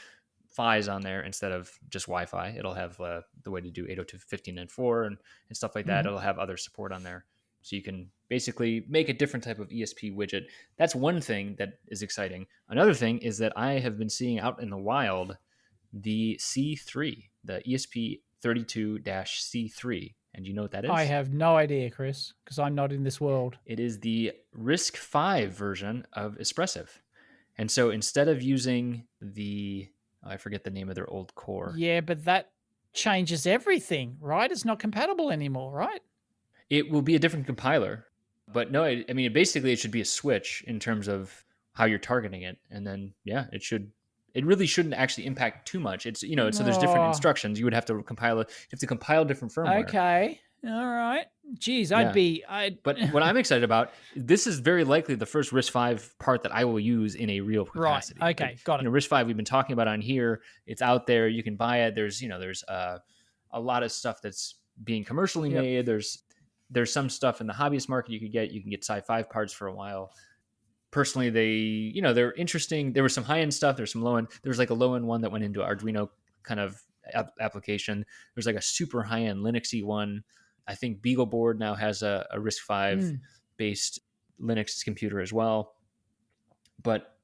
PHYs on there instead of just Wi-Fi. It'll have the way to do 802.15.4 and stuff like that. It'll have other support on there. So you can basically make a different type of ESP widget. That's one thing that is exciting. Another thing is that I have been seeing out in the wild the C3, the ESP32-C3. And do you know what that is? I have no idea, Chris, because I'm not in this world. It is the RISC-V version of Espressif. And so instead of using I forget the name of their old core. Yeah, but that changes everything, right? It's not compatible anymore, right? It will be a different compiler. But no, I mean, it should be a switch in terms of how you're targeting it. And then, it really shouldn't actually impact too much. It's, so there's different instructions. You would have to compile different firmware. Okay. All right. Geez, But what I'm excited about, this is very likely the first RISC-V part that I will use in a real capacity. Right. Okay. Got it. RISC-V we've been talking about on here. It's out there. You can buy it. There's a lot of stuff that's being commercially made. There's some stuff in the hobbyist market you can get. You can get Sci-5 parts for a while. Personally, they're interesting. There was some high-end stuff. There's some low-end. There's like a low-end one that went into Arduino kind of application. There's like a super high-end Linuxy one. I think BeagleBoard now has a RISC-V based Linux computer as well. But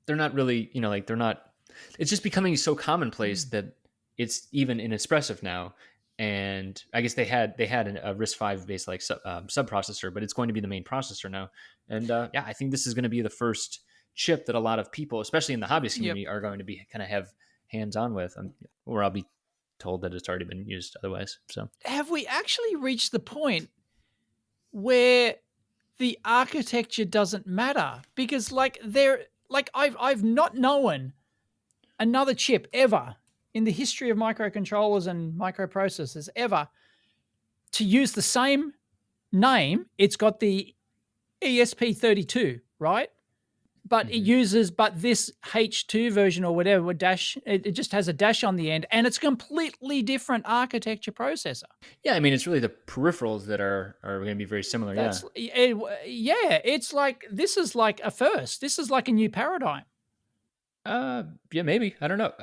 they're not really, they're not. It's just becoming so commonplace that it's even inexpressive now. And I guess they had a RISC-V based like subprocessor, but it's going to be the main processor now. And I think this is going to be the first chip that a lot of people, especially in the hobbyist community, are going to be kind of have hands on with, or I'll be told that it's already been used otherwise. So have we actually reached the point where the architecture doesn't matter? Because I've not known another chip ever in the history of microcontrollers and microprocessors ever to use the same name. It's got the ESP32, right? But it uses, this H2 version or whatever, it just has a dash on the end, and it's a completely different architecture processor. Yeah, I mean, it's really the peripherals that are going to be very similar. It's like, this is like a first. This is like a new paradigm. Yeah, maybe. I don't know.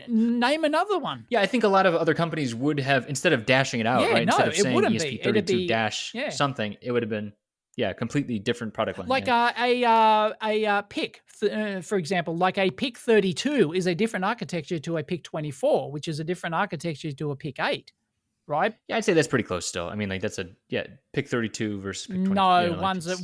Name another one. Yeah, I think a lot of other companies would have, instead of dashing it out, right? No, instead of saying ESP32 dash something, it would have been completely different product line. Like a PIC, for example, like a PIC 32 is a different architecture to a PIC 24, which is a different architecture to a PIC 8, right? Yeah, I'd say that's pretty close still. I mean, like that's PIC 32 versus PIC 24. No, one's a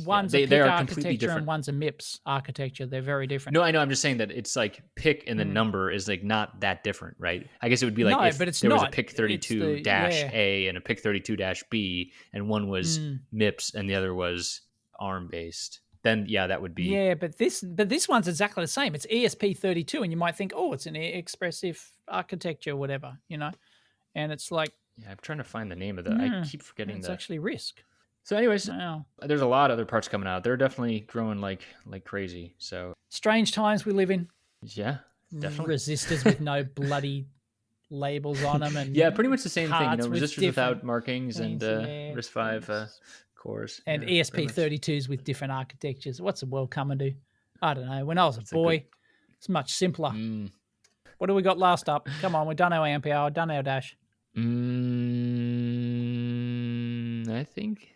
PIC architecture and one's a MIPS architecture. They're very different. No, I know. I'm just saying that it's like PIC and the number is like not that different, right? I guess it would be like if there was a PIC 32 A and a PIC 32 B, and one was MIPS and the other was ARM based. Then that would be. Yeah, but this one's exactly the same. It's ESP32, and you might think, oh, it's an expressive architecture, whatever, and it's like. Yeah, I'm trying to find the name of that. I keep forgetting it's actually RISC. So anyways, there's a lot of other parts coming out. They're definitely growing like crazy. So strange times we live in. Yeah, definitely. Resistors with no bloody labels on them. And pretty much the same thing. Resistors without markings and RISC-V cores. And ESP32s with different architectures. What's the world coming to? I don't know. When I was a boy, it's much simpler. What do we got last up? Come on, we've done our amp hour, done our dash. I think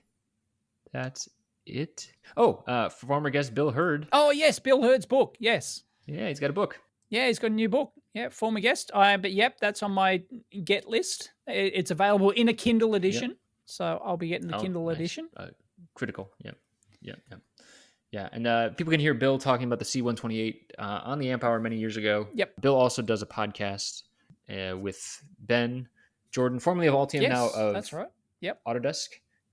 that's it. Oh, former guest Bill Hurd. Oh, yes, Bill Hurd's book. Yes. Yeah, he's got a book. Yeah, he's got a new book. Yeah, former guest. But that's on my get list. It's available in a Kindle edition. So I'll be getting the Kindle edition. Critical. Yeah. And people can hear Bill talking about the C128 on the Amp Hour many years ago. Yep. Bill also does a podcast with Ben Jordan, formerly of Altium, now of that's right. Yep. Autodesk,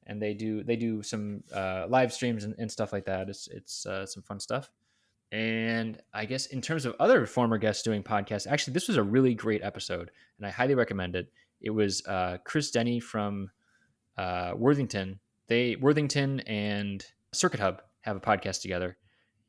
and they do some live streams and stuff like that. It's some fun stuff. And I guess in terms of other former guests doing podcasts, actually this was a really great episode, and I highly recommend it. It was Chris Denny from Worthington. Worthington and Circuit Hub have a podcast together,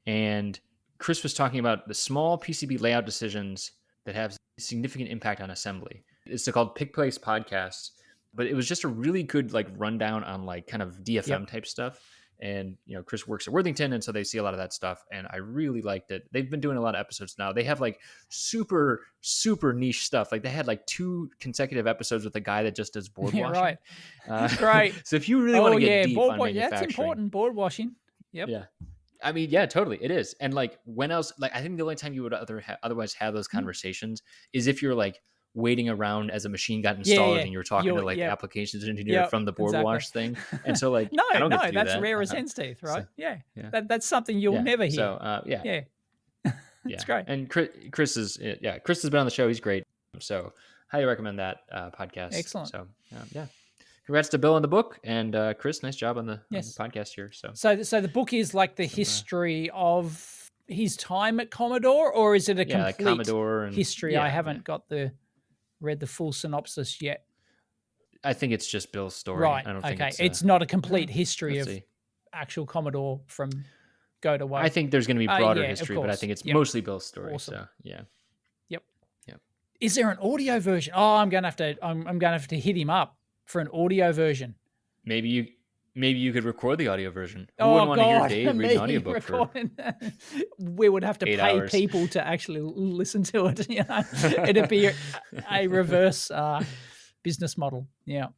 and Chris was talking about the small PCB layout decisions that have significant impact on assembly. It's called Pick Place Podcast, but it was just a really good rundown on kind of DFM type stuff. And Chris works at Worthington, and so they see a lot of that stuff, and I really liked it. They've been doing a lot of episodes now. They have super niche stuff. They had 2 consecutive episodes with a guy that just does board washing. Right. Great. So if you really want to get deep board on manufacturing, that's important. Board washing. Yep. Yeah. I mean, yeah, totally. It is. And when else? I think the only time you would otherwise have those conversations is if you're waiting around as a machine got installed and you're talking to applications engineer from the board wash thing. And so I don't get to do that's that. rare as hen's teeth, right? So, that's something you'll never hear. So yeah. It's great. And Chris has been on the show. He's great. So highly recommend that podcast. Excellent. So congrats to Bill on the book, and Chris, nice job on the podcast here. So the book is the history of his time at Commodore, or is it a complete Commodore and, history? I haven't read the full synopsis yet. I think it's just Bill's story. Right. I don't think it's not a complete history of see. actual Commodore from go to woke. I think there's going to be broader history, but I think it's mostly Bill's story. Awesome. So yeah. Yep. Yep. Is there an audio version? Oh, I'm gonna have to hit him up for an audio version. Maybe you could record the audio version. Who wouldn't want to hear Dave read an audiobook for we would have to pay hours. people to actually listen to it. You know? It'd be a reverse business model. Yeah.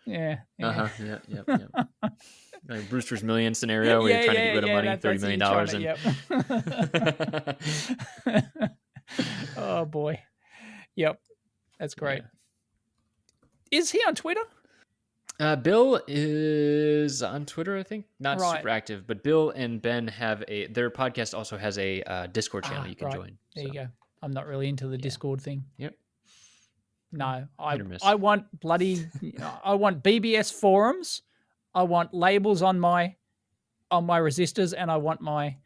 Yeah. Yeah. Like Brewster's Million scenario where you're trying to get rid of money, $30 million. Oh boy. Yep. That's great. Yeah. Is he on Twitter? Bill is on Twitter, I think. Not super active, but Bill and Ben have their podcast also has a Discord channel you can join. There you go. I'm not really into the Discord thing. Yep. No, I want I want BBS forums. I want labels on my resistors, and I want my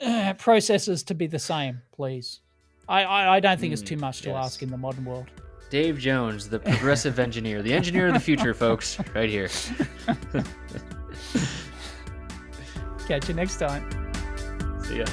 processors to be the same, please. I don't think it's too much to ask in the modern world. Dave Jones, the progressive engineer, the engineer of the future, folks, right here. Catch you next time. See ya.